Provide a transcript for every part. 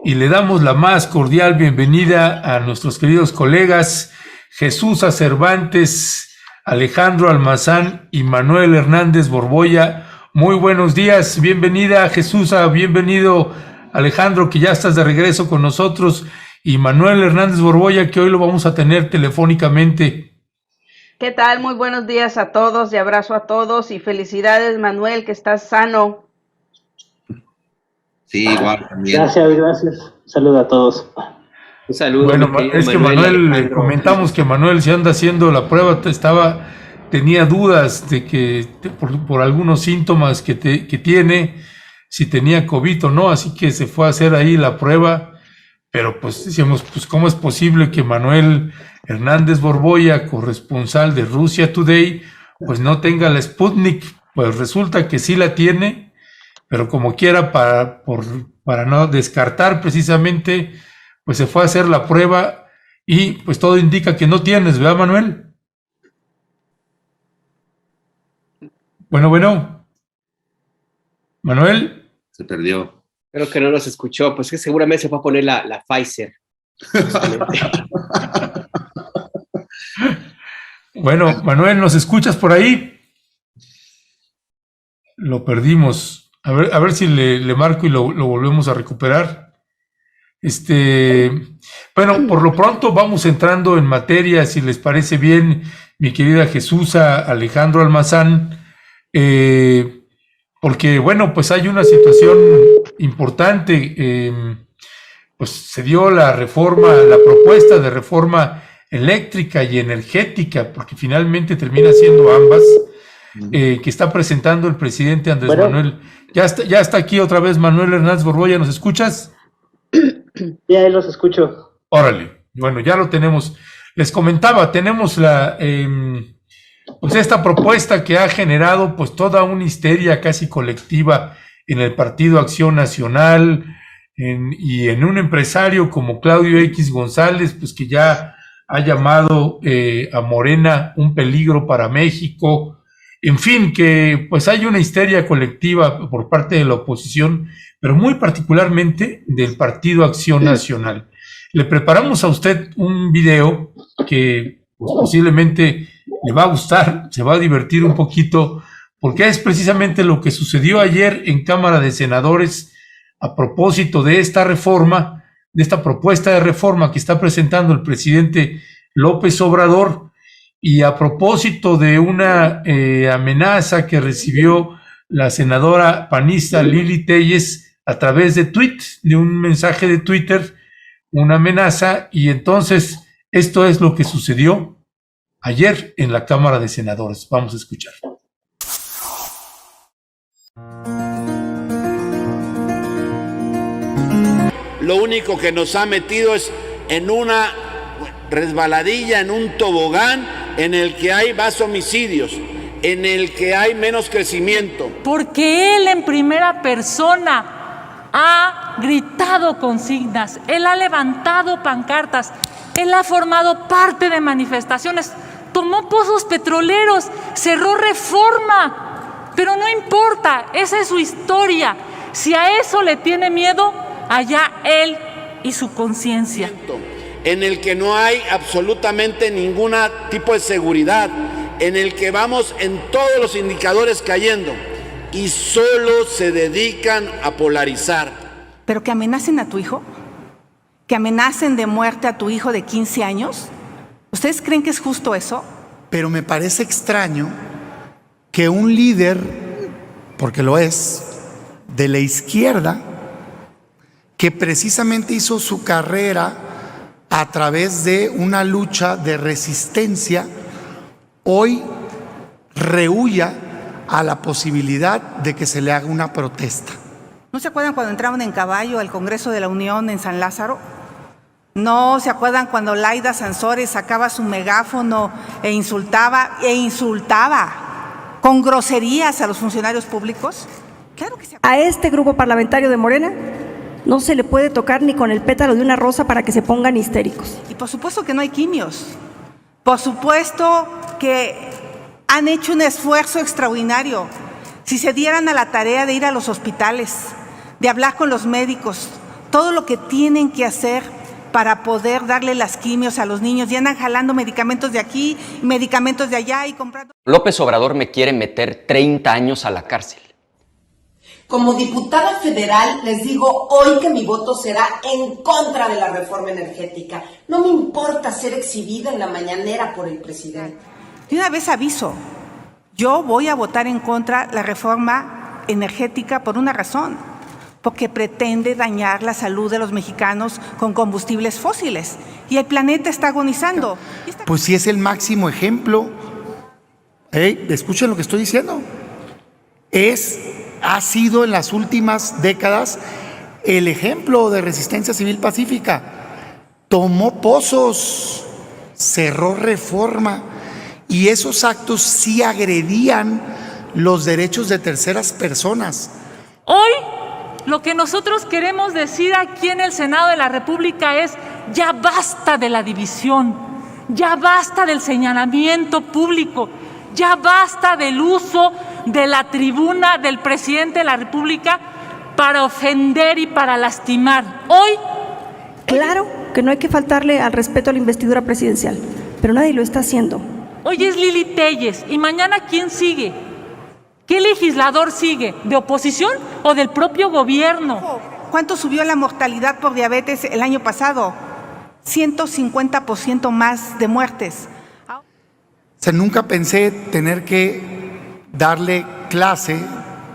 y le damos la más cordial bienvenida a nuestros queridos colegas Jesús Cervantes, Alejandro Almazán y Manuel Hernández Borboya. Muy buenos días, bienvenida Jesús, bienvenido Alejandro, que ya estás de regreso con nosotros, y Manuel Hernández Borboya, que hoy lo vamos a tener telefónicamente. ¿Qué tal? Muy buenos días a todos y abrazo a todos y felicidades, Manuel, que estás sano. Sí, igual también. Gracias. Saludos a todos. Un saludo. Bueno, es que Manuel, comentamos que Manuel se anda haciendo la prueba, tenía dudas de que por algunos síntomas que tiene, si tenía COVID o no, así que se fue a hacer ahí la prueba, pero pues decíamos, pues cómo es posible que Manuel Hernández Borboya, corresponsal de Russia Today, pues no tenga la Sputnik. Pues resulta que sí la tiene, pero como quiera, para no descartar precisamente, pues se fue a hacer la prueba y pues todo indica que no tienes, ¿verdad, Manuel? Bueno. Manuel. Se perdió. Creo que no nos escuchó, pues que seguramente se fue a poner la Pfizer. Bueno, Manuel, ¿nos escuchas por ahí? Lo perdimos. A ver si le marco y lo volvemos a recuperar. Bueno, por lo pronto vamos entrando en materia, si les parece bien, mi querida Jesús, Alejandro Almazán, porque bueno, pues hay una situación importante, pues se dio la propuesta de reforma eléctrica y energética, porque finalmente termina siendo ambas, que está presentando el presidente Andrés Manuel. Ya está aquí otra vez Manuel Hernández Borboya, ¿nos escuchas? Ya ahí los escucho. Órale, bueno, ya lo tenemos. Les comentaba, tenemos pues esta propuesta que ha generado pues toda una histeria casi colectiva en el Partido Acción Nacional y en un empresario como Claudio X González, pues que ya ha llamado a Morena un peligro para México. En fin, que pues hay una histeria colectiva por parte de la oposición, pero muy particularmente del Partido Acción Nacional. Le preparamos a usted un video que pues, posiblemente le va a gustar, se va a divertir un poquito, porque es precisamente lo que sucedió ayer en Cámara de Senadores a propósito de esta reforma, de esta propuesta de reforma que está presentando el presidente López Obrador, y a propósito de una amenaza que recibió la senadora panista Lili Téllez a través de de un mensaje de Twitter, una amenaza, y entonces esto es lo que sucedió ayer en la Cámara de Senadores. Vamos a escuchar. Lo único que nos ha metido es en una resbaladilla, en un tobogán en el que hay más homicidios, en el que hay menos crecimiento. Porque él en primera persona ha gritado consignas, él ha levantado pancartas, él ha formado parte de manifestaciones, tomó pozos petroleros, cerró Reforma, pero no importa, esa es su historia. Si a eso le tiene miedo, allá él y su conciencia. En el que no hay absolutamente ningún tipo de seguridad, en el que vamos en todos los indicadores cayendo y solo se dedican a polarizar. ¿Pero que amenacen a tu hijo? ¿Que amenacen de muerte a tu hijo de 15 años? ¿Ustedes creen que es justo eso? Pero me parece extraño que un líder, porque lo es, de la izquierda, que precisamente hizo su carrera a través de una lucha de resistencia, hoy rehúya a la posibilidad de que se le haga una protesta. ¿No se acuerdan cuando entraban en caballo al Congreso de la Unión en San Lázaro? ¿No se acuerdan cuando Laida Sansores sacaba su megáfono e insultaba con groserías a los funcionarios públicos? Claro que sí. A este grupo parlamentario de Morena no se le puede tocar ni con el pétalo de una rosa para que se pongan histéricos. Y por supuesto que no hay quimios. Por supuesto que han hecho un esfuerzo extraordinario. Si se dieran a la tarea de ir a los hospitales, de hablar con los médicos, todo lo que tienen que hacer para poder darle las quimios a los niños, y andan jalando medicamentos de aquí, medicamentos de allá y comprando. López Obrador me quiere meter 30 años a la cárcel. Como diputada federal, les digo hoy que mi voto será en contra de la reforma energética. No me importa ser exhibida en la mañanera por el presidente. De una vez aviso, yo voy a votar en contra de la reforma energética por una razón, porque pretende dañar la salud de los mexicanos con combustibles fósiles. Y el planeta está agonizando. Pues sí es el máximo ejemplo. Escuchen lo que estoy diciendo. Ha sido en las últimas décadas el ejemplo de resistencia civil pacífica. Tomó pozos, cerró Reforma, y esos actos sí agredían los derechos de terceras personas. Hoy lo que nosotros queremos decir aquí en el Senado de la República es: ya basta de la división, ya basta del señalamiento público, ya basta del uso de la tribuna del presidente de la República para ofender y para lastimar. Hoy, claro que no hay que faltarle al respeto a la investidura presidencial, pero nadie lo está haciendo. Hoy es Lili Téllez, y mañana ¿quién sigue? ¿Qué legislador sigue? ¿De oposición o del propio gobierno? ¿Cuánto subió la mortalidad por diabetes el año pasado? 150% más de muertes. O sea, nunca pensé tener que darle clase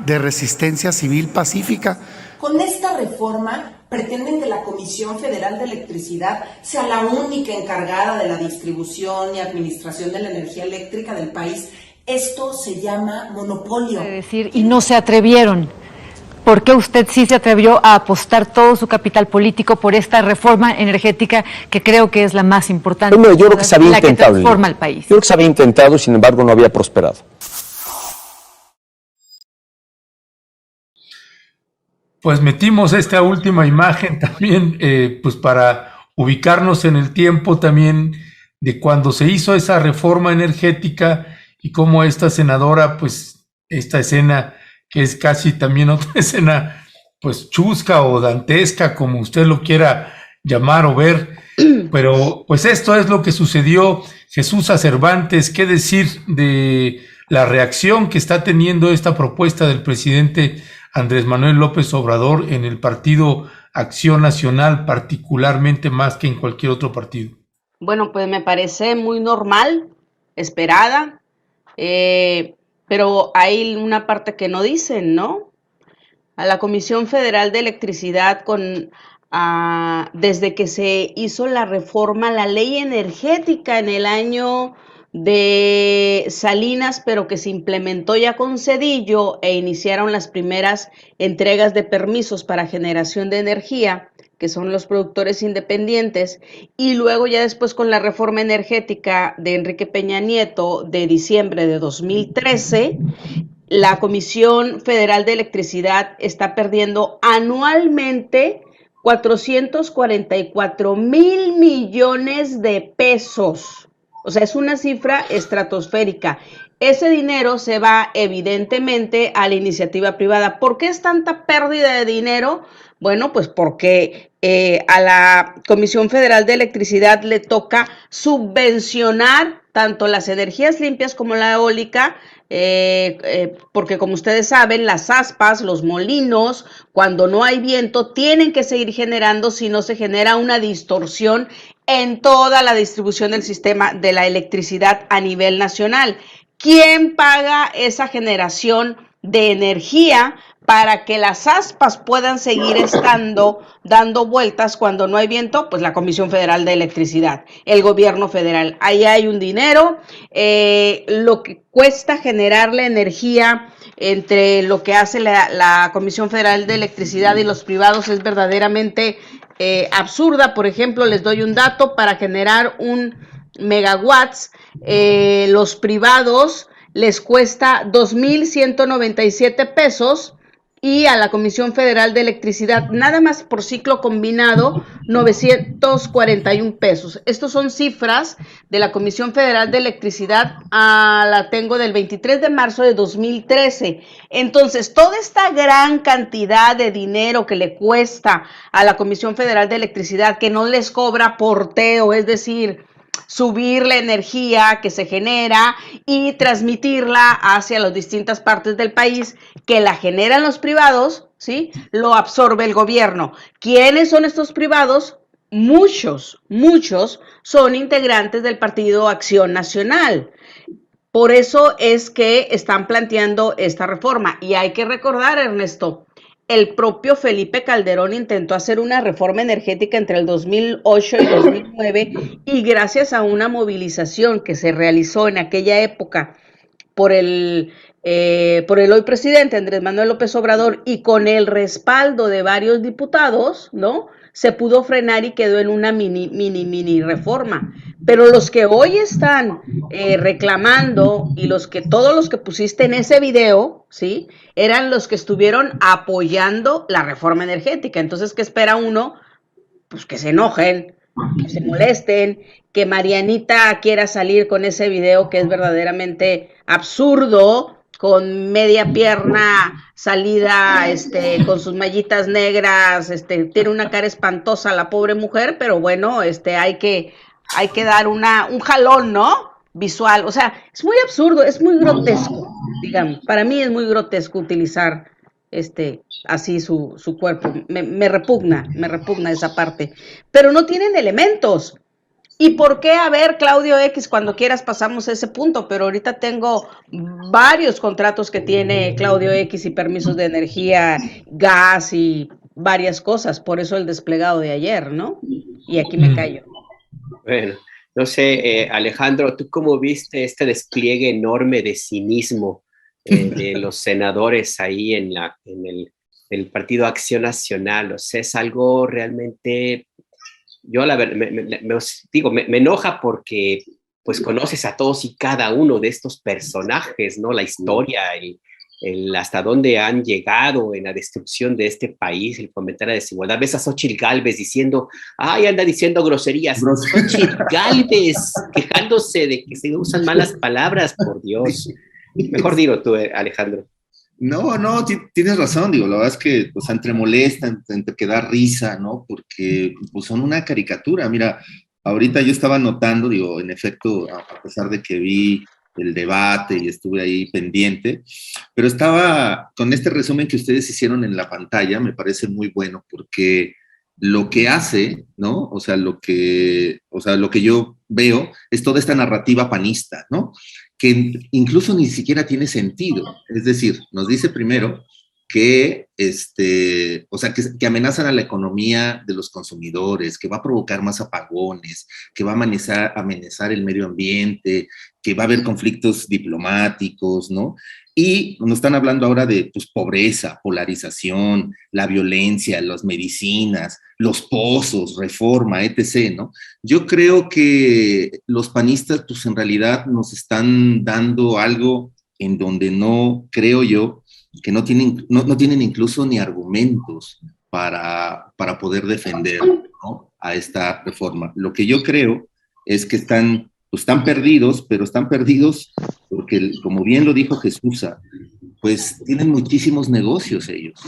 de resistencia civil pacífica. Con esta reforma pretenden que la Comisión Federal de Electricidad sea la única encargada de la distribución y administración de la energía eléctrica del país. Esto se llama monopolio. Y no se atrevieron. ¿Por qué usted sí se atrevió a apostar todo su capital político por esta reforma energética que creo que es la más importante? Yo creo que se había intentado. La que transforma el país. Yo creo que se había intentado y sin embargo no había prosperado. Pues metimos esta última imagen también, pues para ubicarnos en el tiempo también de cuando se hizo esa reforma energética y cómo esta senadora, pues esta escena que es casi también otra escena, pues chusca o dantesca, como usted lo quiera llamar o ver, pero pues esto es lo que sucedió. Jesús Cervantes, ¿qué decir de la reacción que está teniendo esta propuesta del presidente Andrés Manuel López Obrador en el Partido Acción Nacional, particularmente más que en cualquier otro partido? Bueno, pues me parece muy normal, esperada, pero hay una parte que no dicen, ¿no? A la Comisión Federal de Electricidad, desde que se hizo la reforma a la ley energética en el año de Salinas, pero que se implementó ya con Zedillo e iniciaron las primeras entregas de permisos para generación de energía, que son los productores independientes, y luego ya después con la reforma energética de Enrique Peña Nieto de diciembre de 2013, la Comisión Federal de Electricidad está perdiendo anualmente 444,000 millones de pesos. O sea, es una cifra estratosférica. Ese dinero se va evidentemente a la iniciativa privada. ¿Por qué es tanta pérdida de dinero? Bueno, pues porque a la Comisión Federal de Electricidad le toca subvencionar tanto las energías limpias como la eólica, porque como ustedes saben, las aspas, los molinos, cuando no hay viento, tienen que seguir generando, si no se genera una distorsión en toda la distribución del sistema de la electricidad a nivel nacional. ¿Quién paga esa generación de energía para que las aspas puedan seguir dando vueltas cuando no hay viento? Pues la Comisión Federal de Electricidad, el gobierno federal. Ahí hay un dinero, lo que cuesta generar la energía entre lo que hace la Comisión Federal de Electricidad y los privados es verdaderamente absurda. Por ejemplo, les doy un dato: para generar un megawatts, los privados les cuesta 2,197 pesos y a la Comisión Federal de Electricidad, nada más por ciclo combinado, 941 pesos. Estos son cifras de la Comisión Federal de Electricidad, la tengo del 23 de marzo de 2013. Entonces, toda esta gran cantidad de dinero que le cuesta a la Comisión Federal de Electricidad, que no les cobra porteo, es decir, subir la energía que se genera y transmitirla hacia las distintas partes del país, que la generan los privados, ¿sí? Lo absorbe el gobierno. ¿Quiénes son estos privados? Muchos son integrantes del Partido Acción Nacional. Por eso es que están planteando esta reforma. Y hay que recordar, Ernesto, el propio Felipe Calderón intentó hacer una reforma energética entre el 2008 y 2009 y gracias a una movilización que se realizó en aquella época por el hoy presidente Andrés Manuel López Obrador y con el respaldo de varios diputados, ¿no? Se pudo frenar y quedó en una mini reforma. Pero los que hoy están reclamando y todos los que pusiste en ese video, ¿sí? Eran los que estuvieron apoyando la reforma energética. Entonces, ¿qué espera uno? Pues que se enojen, que se molesten, que Marianita quiera salir con ese video que es verdaderamente absurdo, con media pierna salida, con sus mallitas negras, tiene una cara espantosa la pobre mujer, pero bueno, hay que dar un jalón, ¿no? Visual, o sea, es muy absurdo, es muy grotesco, digamos, para mí es muy grotesco utilizar así su cuerpo, me repugna esa parte, pero no tienen elementos. ¿Y por qué? A ver, Claudio X, cuando quieras pasamos ese punto, pero ahorita tengo varios contratos que tiene Claudio X y permisos de energía, gas y varias cosas, por eso el desplegado de ayer, ¿no? Y aquí me callo. Bueno, no sé, Alejandro, ¿tú cómo viste este despliegue enorme de cinismo de los senadores ahí en el Partido Acción Nacional? O sea, es algo realmente... Yo la verdad, me enoja porque pues conoces a todos y cada uno de estos personajes, ¿no? La historia, hasta dónde han llegado en la destrucción de este país, el fomentar la desigualdad. Ves a Xóchitl Gálvez diciendo, anda diciendo groserías. Xóchitl Gálvez quejándose de que se usan malas palabras, por Dios. Mejor dilo tú, Alejandro. No, tienes razón, la verdad es que, entre molesta, entre que da risa, ¿no? Porque, pues, son una caricatura. Mira, ahorita yo estaba notando, en efecto, a pesar de que vi el debate y estuve ahí pendiente, pero estaba con este resumen que ustedes hicieron en la pantalla, me parece muy bueno, porque lo que hace, ¿no? O sea, lo que yo veo es toda esta narrativa panista, ¿no? Que incluso ni siquiera tiene sentido. Es decir, nos dice primero que, que amenazan a la economía de los consumidores, que va a provocar más apagones, que va a amenazar el medio ambiente, que va a haber conflictos diplomáticos, ¿no? Y nos están hablando ahora de, pues, pobreza, polarización, la violencia, las medicinas, los pozos, reforma, etc., ¿no? Yo creo que los panistas, pues, en realidad nos están dando algo en donde no, creo yo, que no tienen incluso ni argumentos para poder defender, ¿no?, a esta reforma. Lo que yo creo es que están perdidos, pero están perdidos porque, como bien lo dijo Jesús, pues tienen muchísimos negocios ellos,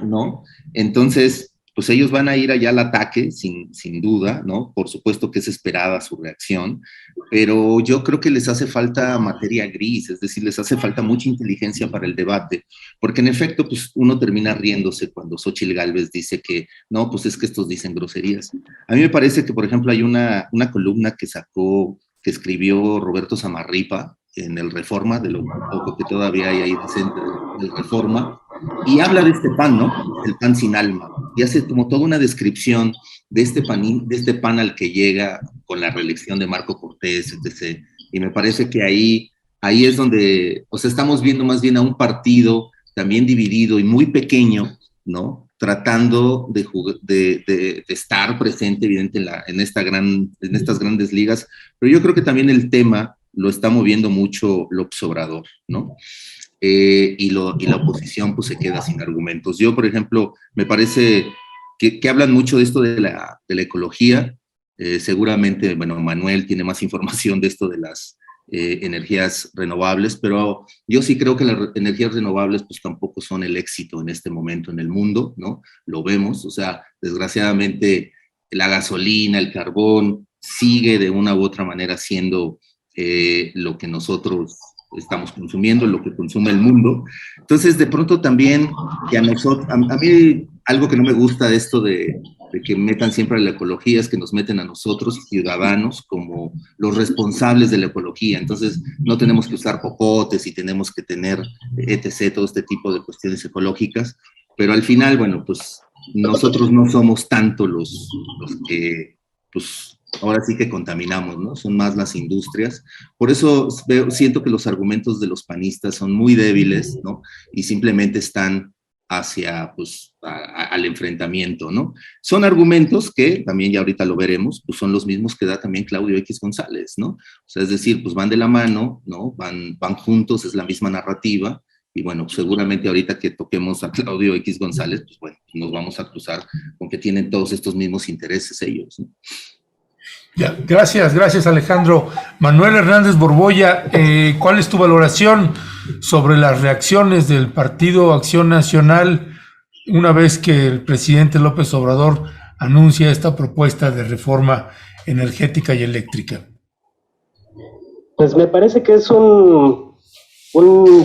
¿no? Entonces, pues ellos van a ir allá al ataque, sin duda, ¿no? Por supuesto que es esperada su reacción, pero yo creo que les hace falta materia gris, es decir, les hace falta mucha inteligencia para el debate, porque en efecto, pues uno termina riéndose cuando Xóchitl Gálvez dice que, no, pues es que estos dicen groserías. A mí me parece que, por ejemplo, hay una columna que escribió Roberto Samarripa en el Reforma, de lo poco que todavía hay ahí decente del Reforma, y habla de este pan, ¿no? El pan sin alma, y hace como toda una descripción de este pan al que llega con la reelección de Marco Cortés, etc. Y me parece que ahí es donde, o sea, estamos viendo más bien a un partido también dividido y muy pequeño, ¿no?, tratando de estar presente, evidente, en estas grandes ligas, pero yo creo que también el tema lo está moviendo mucho López Obrador, ¿no? y la oposición pues se queda sin argumentos. Yo, por ejemplo, me parece que hablan mucho de esto de la ecología. Seguramente, bueno, Manuel tiene más información de esto de las energías renovables, pero yo sí creo que las energías renovables pues tampoco son el éxito en este momento en el mundo, ¿no? Lo vemos, o sea, desgraciadamente la gasolina, el carbón, sigue de una u otra manera siendo lo que nosotros estamos consumiendo, lo que consume el mundo. Entonces, de pronto también, que a mí algo que no me gusta de esto de que metan siempre a la ecología es que nos meten a nosotros, ciudadanos, como los responsables de la ecología. Entonces, no tenemos que usar popotes y tenemos que tener etc., todo este tipo de cuestiones ecológicas, pero al final, bueno, pues nosotros no somos tanto los que, pues, ahora sí que contaminamos, ¿no? Son más las industrias. Por eso siento que los argumentos de los panistas son muy débiles, ¿no? Y simplemente están hacia, pues, al enfrentamiento, ¿no? Son argumentos que, también ya ahorita lo veremos, pues son los mismos que da también Claudio X González, ¿no? O sea, es decir, pues van de la mano, ¿no? Van juntos, es la misma narrativa, y bueno, seguramente ahorita que toquemos a Claudio X González, pues bueno, nos vamos a cruzar con que tienen todos estos mismos intereses ellos, ¿no? Ya, gracias Alejandro. Manuel Hernández Borbolla, ¿cuál es tu valoración sobre las reacciones del Partido Acción Nacional una vez que el presidente López Obrador anuncia esta propuesta de reforma energética y eléctrica? Pues me parece que es un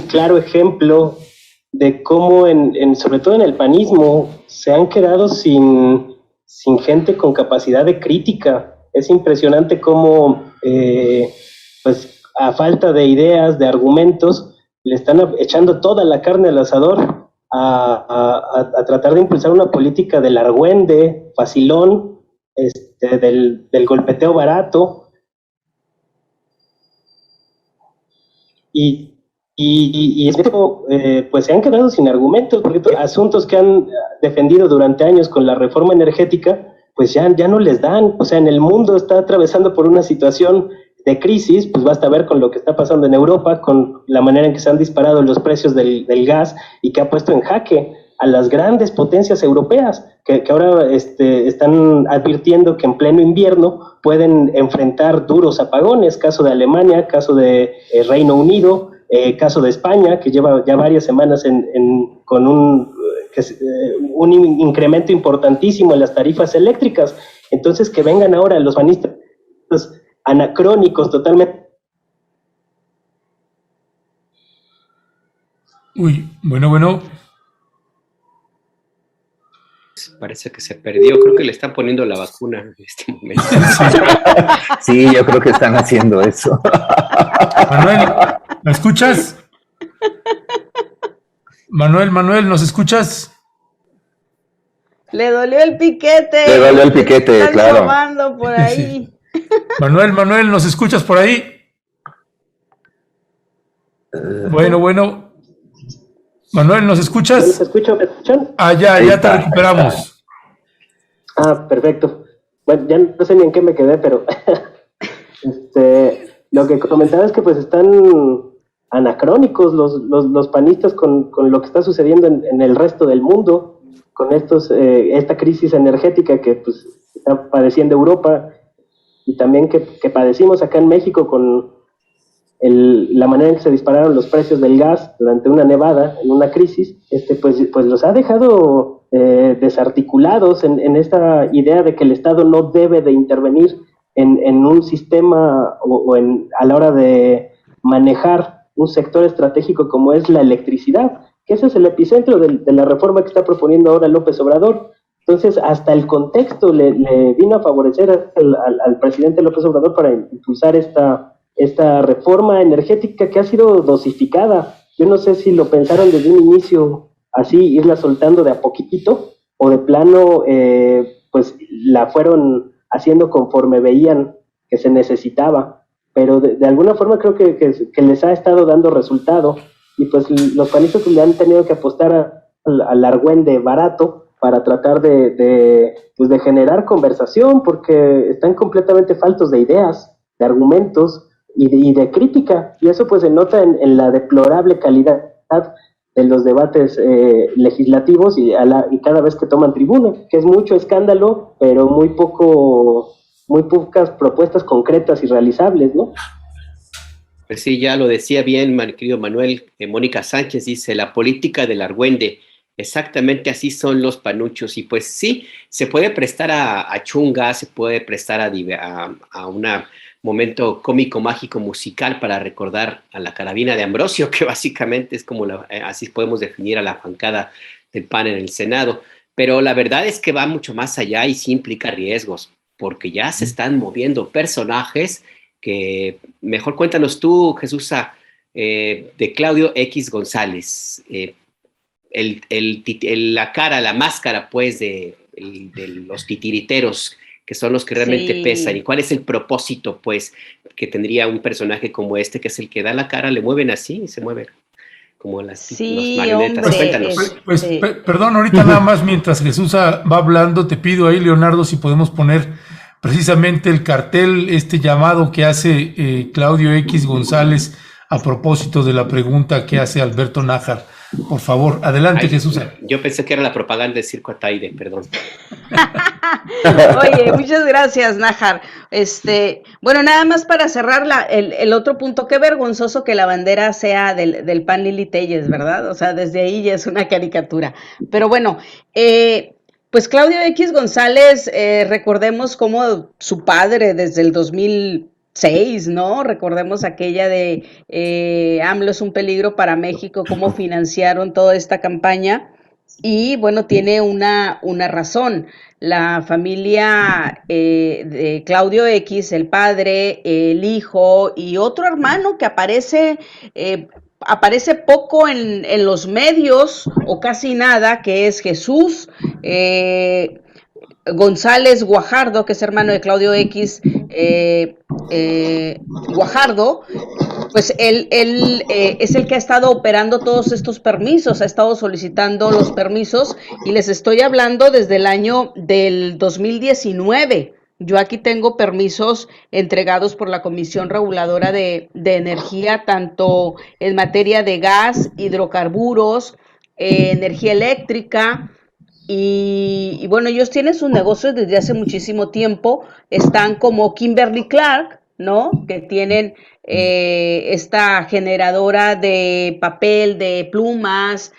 claro ejemplo de cómo, sobre todo en el panismo, se han quedado sin gente con capacidad de crítica. Es impresionante cómo, pues, a falta de ideas, de argumentos, le están echando toda la carne al asador a tratar de impulsar una política del argüende, facilón, del golpeteo barato. Y es como, pues se han quedado sin argumentos, porque asuntos que han defendido durante años con la reforma energética, pues ya no les dan. O sea, en el mundo está atravesando por una situación de crisis, pues basta ver con lo que está pasando en Europa, con la manera en que se han disparado los precios del gas y que ha puesto en jaque a las grandes potencias europeas, que ahora están advirtiendo que en pleno invierno pueden enfrentar duros apagones, caso de Alemania, caso de Reino Unido, caso de España, que lleva ya varias semanas con un incremento importantísimo en las tarifas eléctricas. Entonces, que vengan ahora los panistas anacrónicos totalmente. Uy, bueno. Parece que se perdió, creo que le están poniendo la vacuna en este momento. Sí, yo creo que están haciendo eso. Manuel, ¿me escuchas? Manuel, ¿nos escuchas? Le dolió el piquete. Le dolió el piquete, están claro. Sobando por ahí. Sí. Manuel, ¿nos escuchas por ahí? Bueno. Manuel, ¿nos escuchas? ¿Me escuchan? Ya te recuperamos. Perfecto. Bueno, ya no sé ni en qué me quedé, pero lo que comentaba es que pues están anacrónicos los panistas con lo que está sucediendo en el resto del mundo, con esta crisis energética que pues está padeciendo Europa y también que padecimos acá en México con la manera en que se dispararon los precios del gas durante una nevada, en una crisis, pues los ha dejado desarticulados en esta idea de que el Estado no debe de intervenir en un sistema a la hora de manejar un sector estratégico como es la electricidad, que ese es el epicentro de la reforma que está proponiendo ahora López Obrador. Entonces, hasta el contexto le vino a favorecer al presidente López Obrador para impulsar esta reforma energética que ha sido dosificada. Yo no sé si lo pensaron desde un inicio así, irla soltando de a poquitito, o de plano, pues la fueron haciendo conforme veían que se necesitaba, pero de alguna forma creo que les ha estado dando resultado, y pues los panistas le han tenido que apostar al argüende barato para tratar de generar conversación, porque están completamente faltos de ideas, de argumentos y de crítica, y eso pues se nota en la deplorable calidad de los debates legislativos y cada vez que toman tribuna, que es mucho escándalo, pero muy pocas propuestas concretas y realizables, ¿no? Pues sí, ya lo decía bien, querido Manuel. Mónica Sánchez dice, la política del argüende. Exactamente así son los panuchos. Y pues sí, se puede prestar a chunga, se puede prestar a un momento cómico, mágico, musical para recordar a la carabina de Ambrosio, que básicamente es como así podemos definir a la bancada del PAN en el Senado. Pero la verdad es que va mucho más allá y sí implica riesgos, porque ya se están moviendo personajes que, mejor cuéntanos tú, Jesús, de Claudio X González, la cara, la máscara, pues, de los titiriteros, que son los que realmente pesan. ¿Y cuál es el propósito, pues, que tendría un personaje como este, que es el que da la cara, le mueven así y se mueve como las marionetas? Hombre, Cuéntanos. Perdón, ahorita nada más, mientras Jesús va hablando, te pido ahí, Leonardo, si podemos poner precisamente el cartel, llamado que hace Claudio X González a propósito de la pregunta que hace Alberto Nájar. Por favor, adelante, Jesús. Yo pensé que era la propaganda del Circo Ataide, perdón. Oye, muchas gracias, Nájar. Bueno, nada más para cerrar el otro punto, qué vergonzoso que la bandera sea del PAN Lili Telles, ¿verdad? O sea, desde ahí ya es una caricatura. Pero bueno, pues Claudio X González, recordemos cómo su padre desde el 2006, ¿no? Recordemos aquella de AMLO es un peligro para México, cómo financiaron toda esta campaña. Y bueno, tiene una razón. La familia de Claudio X, el padre, el hijo y otro hermano que aparece poco en los medios o casi nada, que es Jesús González Guajardo, que es hermano de Claudio X Guajardo. Pues él es el que ha estado operando todos estos permisos, ha estado solicitando los permisos, y les estoy hablando desde el año del 2019. Yo aquí tengo permisos entregados por la Comisión Reguladora de Energía, tanto en materia de gas, hidrocarburos, energía eléctrica, y bueno, ellos tienen sus negocios desde hace muchísimo tiempo. Están como Kimberly Clark, ¿no? Que tienen esta generadora de papel, de plumas,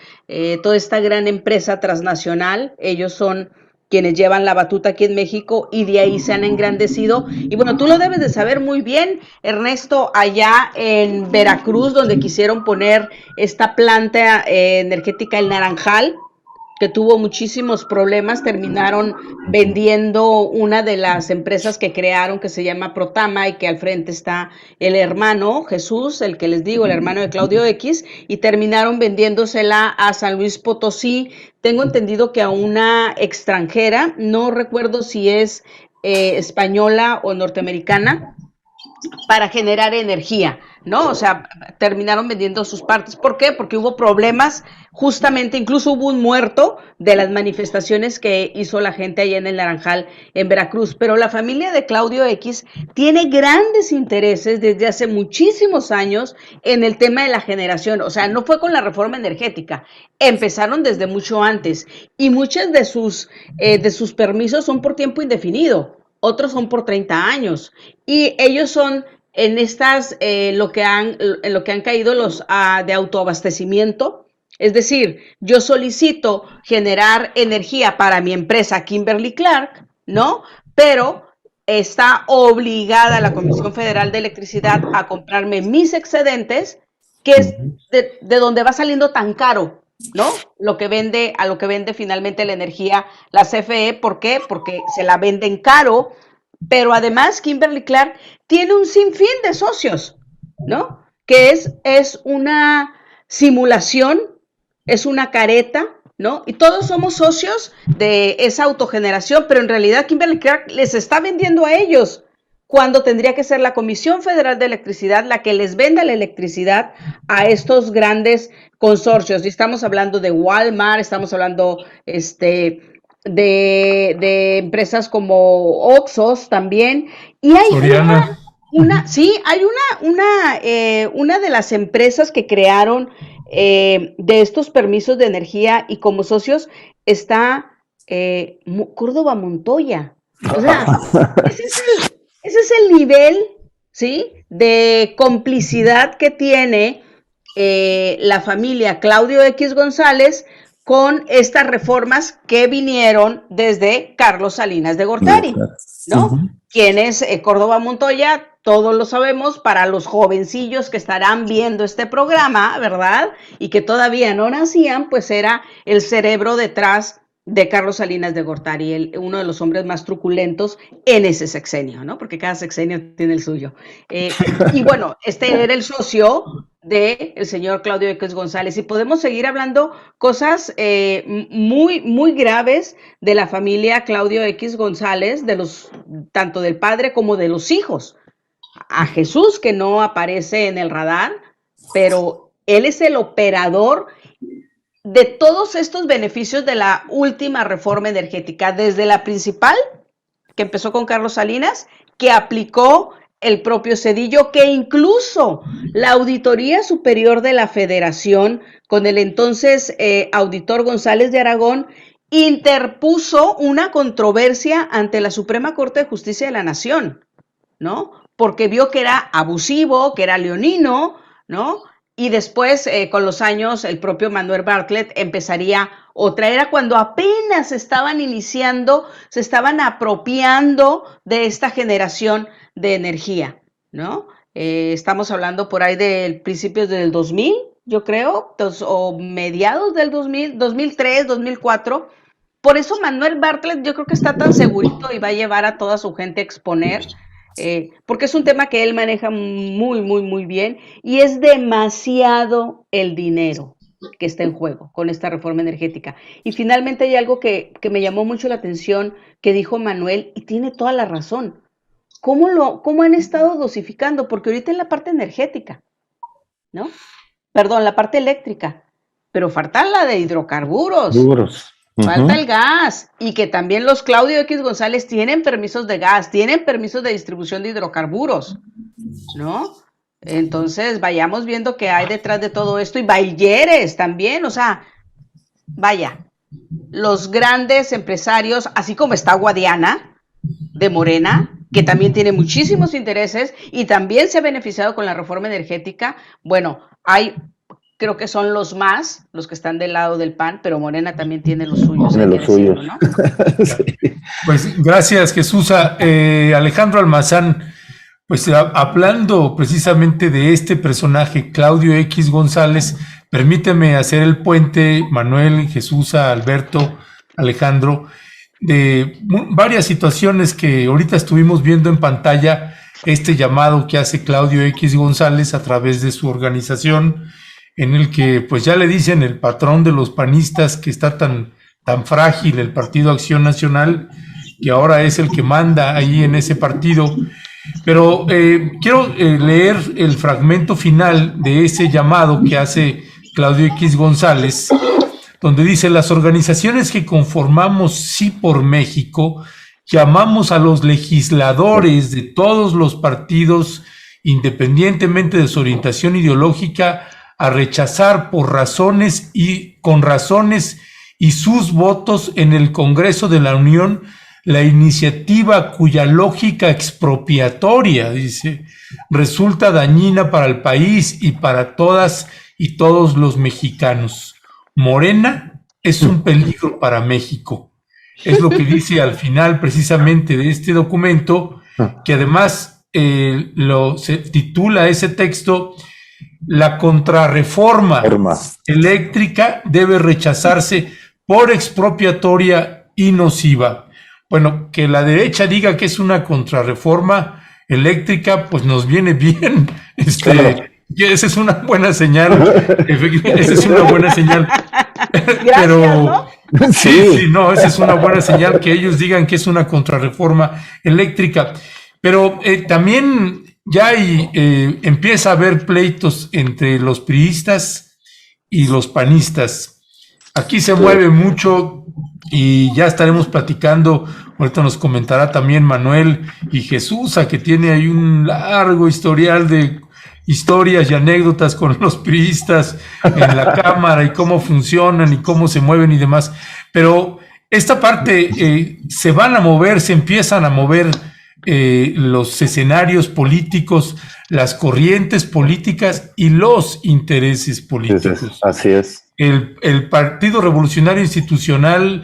toda esta gran empresa transnacional. Ellos son quienes llevan la batuta aquí en México y de ahí se han engrandecido. Y bueno, tú lo debes de saber muy bien, Ernesto, allá en Veracruz, donde quisieron poner esta planta energética, el Naranjal, que tuvo muchísimos problemas, terminaron vendiendo una de las empresas que crearon, que se llama Protama, y que al frente está el hermano Jesús, el que les digo, el hermano de Claudio X, y terminaron vendiéndosela a San Luis Potosí. Tengo entendido que a una extranjera, no recuerdo si es española o norteamericana, para generar energía, ¿no? O sea, terminaron vendiendo sus partes. ¿Por qué? Porque hubo problemas, justamente, incluso hubo un muerto de las manifestaciones que hizo la gente allá en el Naranjal, en Veracruz. Pero la familia de Claudio X tiene grandes intereses desde hace muchísimos años en el tema de la generación. O sea, no fue con la reforma energética, empezaron desde mucho antes, y muchos de sus permisos son por tiempo indefinido. Otros son por 30 años, y ellos son en estas, lo que han caído los de autoabastecimiento. Es decir, yo solicito generar energía para mi empresa Kimberly Clark, ¿no? Pero está obligada la Comisión Federal de Electricidad a comprarme mis excedentes, que es de donde va saliendo tan caro, ¿no? A lo que vende finalmente la energía la CFE. ¿Por qué? Porque se la venden caro, pero además Kimberly Clark tiene un sinfín de socios, ¿no? Que es una simulación, es una careta, ¿no? Y todos somos socios de esa autogeneración, pero en realidad Kimberly Clark les está vendiendo a ellos, cuando tendría que ser la Comisión Federal de Electricidad la que les venda la electricidad a estos grandes consorcios. Y estamos hablando de Walmart, estamos hablando de empresas como Oxxos también. Y hay una de las empresas que crearon de estos permisos de energía y como socios está Córdoba Montoya. O sea, ese es el nivel, ¿sí?, de complicidad que tiene la familia Claudio X González con estas reformas que vinieron desde Carlos Salinas de Gortari, ¿no? ¿Quién es Córdoba Montoya? Todos lo sabemos, para los jovencillos que estarán viendo este programa, ¿verdad? Y que todavía no nacían, pues era el cerebro detrás de Carlos Salinas de Gortari, uno de los hombres más truculentos en ese sexenio, ¿no? Porque cada sexenio tiene el suyo. Y bueno, este era el socio del señor Claudio X González. Y podemos seguir hablando cosas muy, muy graves de la familia Claudio X González, tanto del padre como de los hijos. A Jesús, que no aparece en el radar, pero él es el operador de todos estos beneficios de la última reforma energética, desde la principal, que empezó con Carlos Salinas, que aplicó el propio Zedillo, que incluso la Auditoría Superior de la Federación, con el entonces auditor González de Aragón, interpuso una controversia ante la Suprema Corte de Justicia de la Nación, ¿no? Porque vio que era abusivo, que era leonino, ¿no? Y después, con los años, el propio Manuel Bartlett empezaría otra. Era cuando apenas estaban iniciando, se estaban apropiando de esta generación de energía, ¿no? Estamos hablando por ahí del principios del 2000, yo creo, o mediados del 2000, 2003, 2004. Por eso Manuel Bartlett yo creo que está tan segurito y va a llevar a toda su gente a exponer, porque es un tema que él maneja muy, muy, muy bien, y es demasiado el dinero que está en juego con esta reforma energética. Y finalmente hay algo que me llamó mucho la atención que dijo Manuel, y tiene toda la razón. ¿Cómo han estado dosificando? Porque ahorita en la parte energética, ¿no? Perdón, la parte eléctrica, pero falta la de hidrocarburos. Falta el gas, y que también los Claudio X González tienen permisos de gas, tienen permisos de distribución de hidrocarburos, ¿no? Entonces, vayamos viendo qué hay detrás de todo esto, y Bailleres también, o sea, vaya, los grandes empresarios, así como está Guadiana, de Morena, que también tiene muchísimos intereses, y también se ha beneficiado con la reforma energética. Bueno, creo que son los que están del lado del PAN, pero Morena también tiene los suyos. Tiene los suyos. ¿No? Sí. Pues gracias, Jesús. Alejandro Almazán, pues hablando precisamente de este personaje, Claudio X González, permíteme hacer el puente, Manuel, Jesús, Alberto, Alejandro, de varias situaciones que ahorita estuvimos viendo en pantalla, este llamado que hace Claudio X González a través de su organización, en el que pues ya le dicen el patrón de los panistas que está tan frágil el Partido Acción Nacional, que ahora es el que manda ahí en ese partido. Pero quiero leer el fragmento final de ese llamado que hace Claudio X González, donde dice: las organizaciones que conformamos Sí por México llamamos a los legisladores de todos los partidos, independientemente de su orientación ideológica, a rechazar con razones y sus votos en el Congreso de la Unión la iniciativa cuya lógica expropiatoria, dice, resulta dañina para el país y para todas y todos los mexicanos. Morena es un peligro para México. Es lo que dice al final precisamente de este documento, que además se titula ese texto: la contrarreforma eléctrica debe rechazarse por expropiatoria y nociva. Bueno, que la derecha diga que es una contrarreforma eléctrica, pues nos viene bien. Esa es una buena señal. Esa es una buena señal. Gracias, pero ¿no? Esa es una buena señal que ellos digan que es una contrarreforma eléctrica. Pero también ya empieza a haber pleitos entre los priistas y los panistas. Aquí se mueve mucho y ya estaremos platicando. Ahorita nos comentará también Manuel y Jesús, que tiene ahí un largo historial de historias y anécdotas con los priistas en la Cámara y cómo funcionan y cómo se mueven y demás, pero esta parte se van a mover, se empiezan a mover los escenarios políticos, las corrientes políticas y los intereses políticos. Así es. El Partido Revolucionario Institucional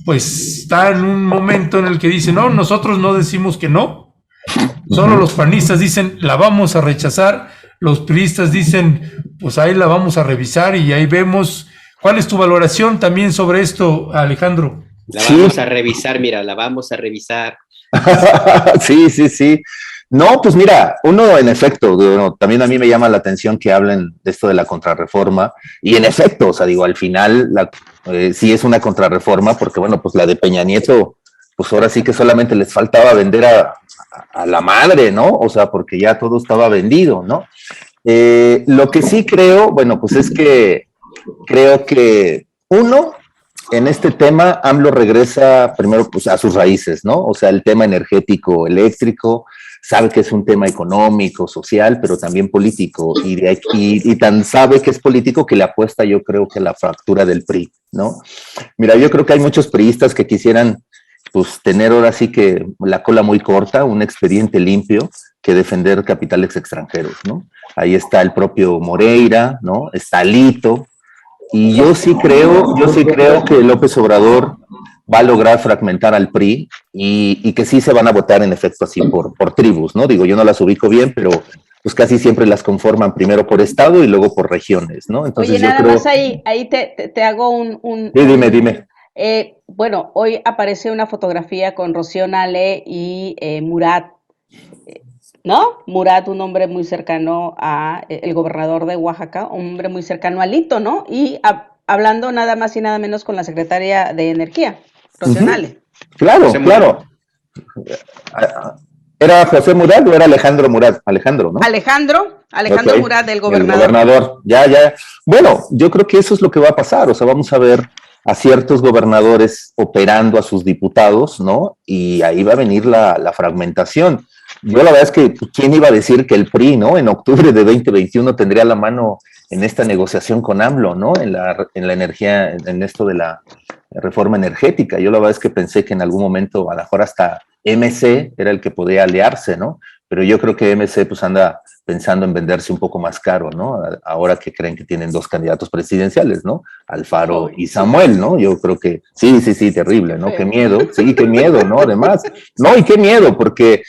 pues está en un momento en el que dice, no, nosotros no decimos que no, solo los panistas dicen, la vamos a rechazar, los priistas dicen, pues ahí la vamos a revisar y ahí vemos. ¿Cuál es tu valoración también sobre esto, Alejandro? La vamos a revisar, mira, la vamos a revisar. Sí. No, pues mira, uno en efecto, bueno, también a mí me llama la atención que hablen de esto de la contrarreforma, y en efecto, o sea, digo, al final sí es una contrarreforma, porque bueno, pues la de Peña Nieto, pues ahora sí que solamente les faltaba vender a la madre, ¿no? O sea, porque ya todo estaba vendido, ¿no? Lo que sí creo, bueno, pues es que creo que uno, en este tema, AMLO regresa primero pues, a sus raíces, ¿no? O sea, el tema energético, eléctrico, sabe que es un tema económico, social, pero también político, y tan sabe que es político que le apuesta, yo creo, que a la fractura del PRI, ¿no? Mira, yo creo que hay muchos priistas que quisieran, pues, tener ahora sí que la cola muy corta, un expediente limpio, que defender capitales extranjeros, ¿no? Ahí está el propio Moreira, ¿no? Está Alito, y yo sí creo que López Obrador va a lograr fragmentar al PRI y que sí se van a votar en efecto así por tribus, ¿no? Digo, yo no las ubico bien, pero pues casi siempre las conforman primero por estado y luego por regiones, ¿no? Entonces, oye, nada más ahí te hago un... Sí, dime. Bueno, hoy aparece una fotografía con Rocío Nale y Murat, ¿no? Murat, un hombre muy cercano a el gobernador de Oaxaca, un hombre muy cercano a Alito, ¿no? Y hablando nada más y nada menos con la secretaria de Energía, Rocío Nale. Claro. ¿Era José Murat o era Alejandro Murat? Alejandro, ¿no? Alejandro okay. Murat, del gobernador. El gobernador, ya. Bueno, yo creo que eso es lo que va a pasar, o sea, vamos a ver a ciertos gobernadores operando a sus diputados, ¿no? Y ahí va a venir la fragmentación. Yo la verdad es que, ¿quién iba a decir que el PRI, ¿no? En octubre de 2021 tendría la mano en esta negociación con AMLO, ¿no? En la energía, en esto de la reforma energética. Yo la verdad es que pensé que en algún momento, a lo mejor hasta MC era el que podía aliarse, ¿no? Pero yo creo que MC pues anda pensando en venderse un poco más caro, ¿no? Ahora que creen que tienen dos candidatos presidenciales, ¿no? Alfaro y Samuel, ¿no? Yo creo que sí, terrible, ¿no? Qué miedo, ¿no? Además, no, y qué miedo, porque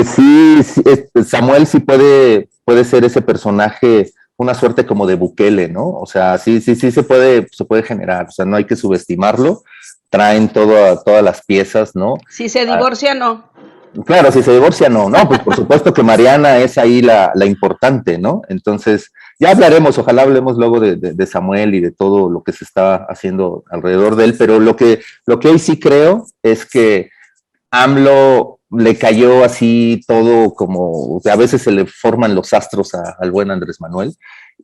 sí, Samuel sí puede ser ese personaje, una suerte como de Bukele, ¿no? O sea, sí se puede generar, o sea, no hay que subestimarlo, traen todas las piezas, ¿no? Si se divorcia, no. Claro, si se divorcia, no, pues por supuesto que Mariana es ahí la importante, ¿no? Entonces, ya hablaremos, ojalá hablemos luego de Samuel y de todo lo que se está haciendo alrededor de él, pero lo que hoy sí creo es que AMLO le cayó así todo como, a veces se le forman los astros al buen Andrés Manuel,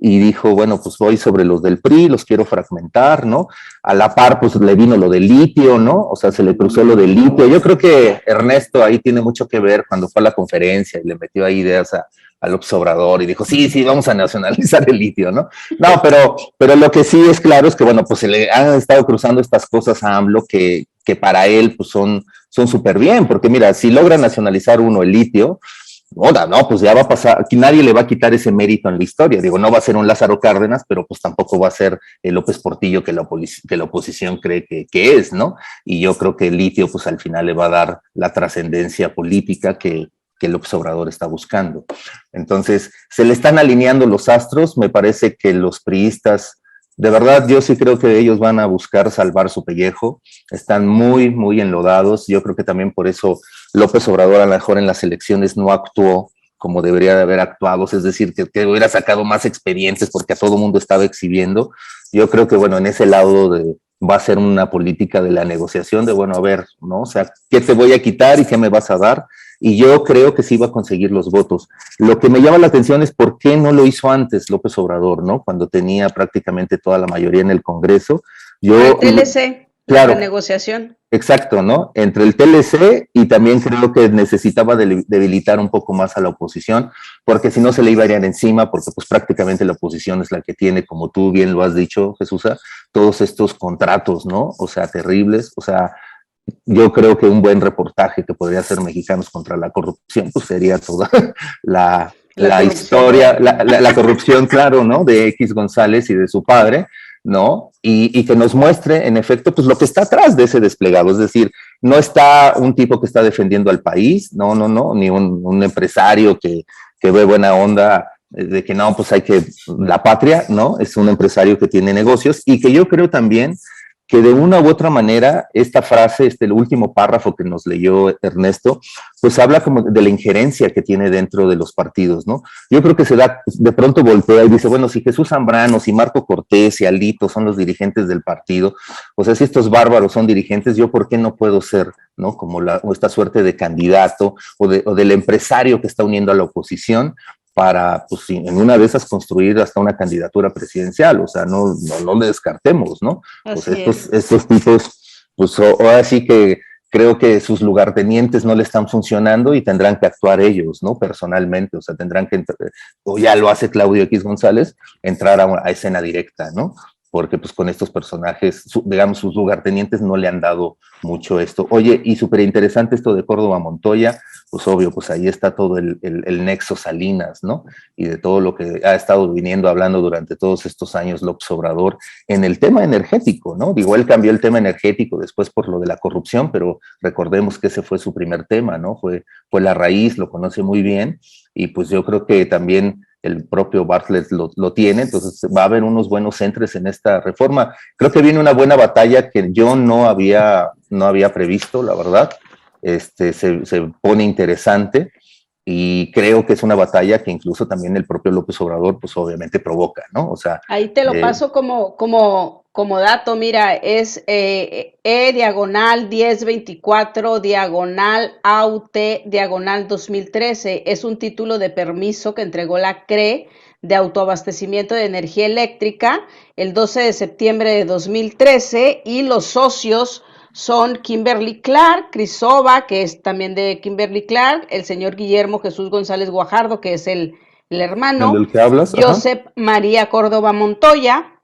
y dijo, bueno, pues voy sobre los del PRI, los quiero fragmentar, ¿no? A la par, pues le vino lo del litio, ¿no? O sea, se le cruzó lo del litio. Yo creo que Ernesto ahí tiene mucho que ver cuando fue a la conferencia y le metió ahí ideas a López Obrador y dijo, sí, vamos a nacionalizar el litio, ¿no? No, pero lo que sí es claro es que, bueno, pues se le han estado cruzando estas cosas a AMLO que para él, pues son súper bien, porque mira, si logra nacionalizar uno el litio, no, pues ya va a pasar, aquí nadie le va a quitar ese mérito en la historia, digo, no va a ser un Lázaro Cárdenas, pero pues tampoco va a ser el López Portillo que la oposición cree que es, ¿no? Y yo creo que el litio, pues al final le va a dar la trascendencia política que López Obrador está buscando. Entonces, se le están alineando los astros, me parece que los priistas, de verdad, yo sí creo que ellos van a buscar salvar su pellejo, están muy, muy enlodados, yo creo que también por eso López Obrador a lo mejor en las elecciones no actuó como debería de haber actuado, es decir, que hubiera sacado más expedientes porque a todo mundo estaba exhibiendo. Yo creo que, bueno, en ese lado va a ser una política de la negociación, de, bueno, a ver, ¿no? O sea, ¿qué te voy a quitar y qué me vas a dar? Y yo creo que sí va a conseguir los votos. Lo que me llama la atención es por qué no lo hizo antes López Obrador, ¿no? Cuando tenía prácticamente toda la mayoría en el Congreso. TLC. Claro. La negociación. Exacto, ¿no? Entre el TLC y también creo que necesitaba debilitar un poco más a la oposición, porque si no se le iba a ir encima, porque pues prácticamente la oposición es la que tiene, como tú bien lo has dicho, Jesús, todos estos contratos, ¿no? O sea, terribles, o sea, yo creo que un buen reportaje que podría hacer Mexicanos contra la corrupción, pues sería toda la historia, la corrupción, claro, ¿no? De X González y de su padre, ¿no? Y que nos muestre, en efecto, pues lo que está atrás de ese desplegado. Es decir, no está un tipo que está defendiendo al país, no, ni un empresario que ve buena onda de que no, pues hay que, la patria, ¿no? Es un empresario que tiene negocios y que yo creo también que de una u otra manera esta frase, el último párrafo que nos leyó Ernesto, pues habla como de la injerencia que tiene dentro de los partidos, ¿no? Yo creo que se da, de pronto voltea y dice, bueno, si Jesús Zambrano, si Marco Cortés y Alito son los dirigentes del partido, o sea, si estos bárbaros son dirigentes, yo ¿por qué no puedo ser, ¿no? Como esta suerte de candidato o del empresario que está uniendo a la oposición para, pues, en una de esas construir hasta una candidatura presidencial, o sea, no le descartemos, ¿no? Pues estos tipos, pues ahora sí que creo que sus lugartenientes no le están funcionando y tendrán que actuar ellos, ¿no? Personalmente, o sea, tendrán que, o ya lo hace Claudio X González, entrar a escena directa, ¿no? Porque pues con estos personajes, digamos, sus lugartenientes no le han dado mucho esto. Oye, y súper interesante esto de Córdoba Montoya, pues obvio, pues ahí está todo el nexo Salinas, ¿no? Y de todo lo que ha estado viniendo hablando durante todos estos años López Obrador en el tema energético, ¿no? Digo, él cambió el tema energético después por lo de la corrupción, pero recordemos que ese fue su primer tema, ¿no? Fue la raíz, lo conoce muy bien, y pues yo creo que también el propio Bartlett lo tiene, entonces va a haber unos buenos entres en esta reforma. Creo que viene una buena batalla que yo no había previsto, la verdad. Se pone interesante y creo que es una batalla que incluso también el propio López Obrador pues obviamente provoca, ¿no? O sea, ahí te lo paso como dato, mira, es E/1024 /AUT 2013, es un título de permiso que entregó la CRE de autoabastecimiento de energía eléctrica el 12 de septiembre de 2013 y los socios son Kimberly Clark, Crisova, que es también de Kimberly Clark, el señor Guillermo Jesús González Guajardo, que es el hermano, ¿del que hablas? Josep María Córdoba Montoya,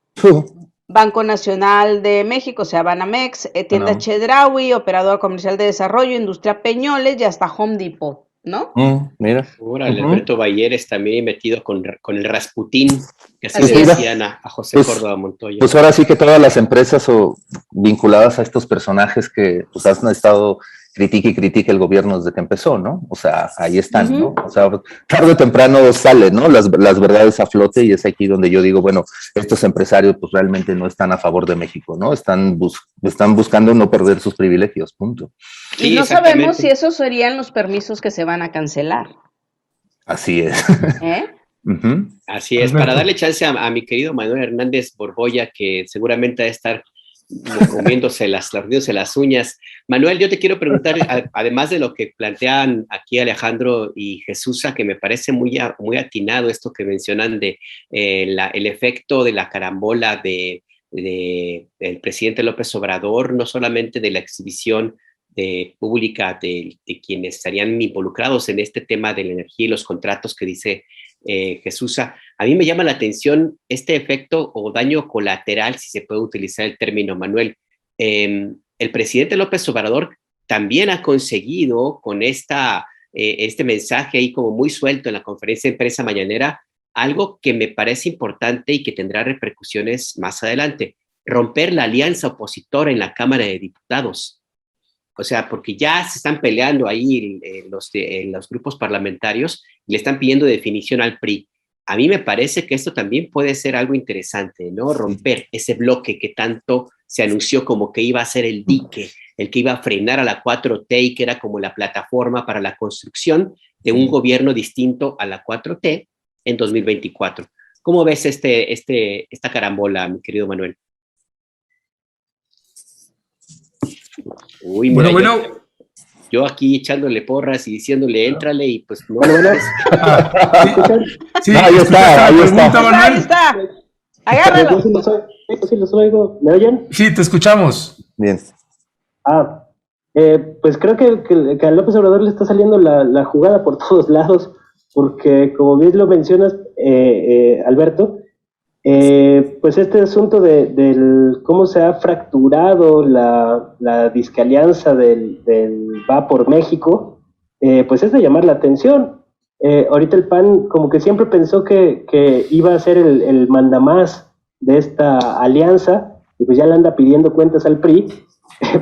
Banco Nacional de México, o sea, Banamex, tienda Chedraui, operador comercial de desarrollo, Industria Peñoles y hasta Home Depot, ¿no? Mira. Órale, Alberto Balleres también metido con el Rasputín, que así le decían a José Córdoba Montoya. Pues ahora sí que todas las empresas vinculadas a estos personajes que pues han estado critique el gobierno desde que empezó, ¿no? O sea, ahí están, ¿no? O sea, tarde o temprano salen, ¿no? Las verdades a flote y es aquí donde yo digo, bueno, estos empresarios pues realmente no están a favor de México, ¿no? Están buscando no perder sus privilegios, punto. Y sí, no sabemos si esos serían los permisos que se van a cancelar. Así es. Así es, para darle chance a mi querido Manuel Hernández Borboya, que seguramente va a estar comiéndose las uñas. Manuel, yo te quiero preguntar, además de lo que plantean aquí Alejandro y Jesús, que me parece muy atinado esto que mencionan de el efecto de la carambola del presidente López Obrador, no solamente de la exhibición pública de quienes estarían involucrados en este tema de la energía y los contratos que dice Jesús. A mí me llama la atención este efecto o daño colateral, si se puede utilizar el término, Manuel. El presidente López Obrador también ha conseguido con este mensaje ahí como muy suelto en la conferencia de prensa mañanera, algo que me parece importante y que tendrá repercusiones más adelante: romper la alianza opositora en la Cámara de Diputados. O sea, porque ya se están peleando ahí los grupos parlamentarios y le están pidiendo definición al PRI. A mí me parece que esto también puede ser algo interesante, ¿no? Romper ese bloque que tanto se anunció como que iba a ser el dique, el que iba a frenar a la 4T y que era como la plataforma para la construcción de un gobierno distinto a la 4T en 2024. ¿Cómo ves esta carambola, mi querido Manuel? Uy, mira, bueno. Yo aquí echándole porras y diciéndole, éntrale, y pues no. Sí, ahí está. Ahí está. Agárralo. Sí los oigo. ¿Me oyen? Sí, te escuchamos. Bien. Pues creo que a López Obrador le está saliendo la jugada por todos lados, porque como bien lo mencionas, Alberto, pues este asunto del cómo se ha fracturado la disquealianza del Va por México, pues es de llamar la atención. Ahorita el PAN como que siempre pensó que iba a ser el mandamás de esta alianza, y pues ya le anda pidiendo cuentas al PRI,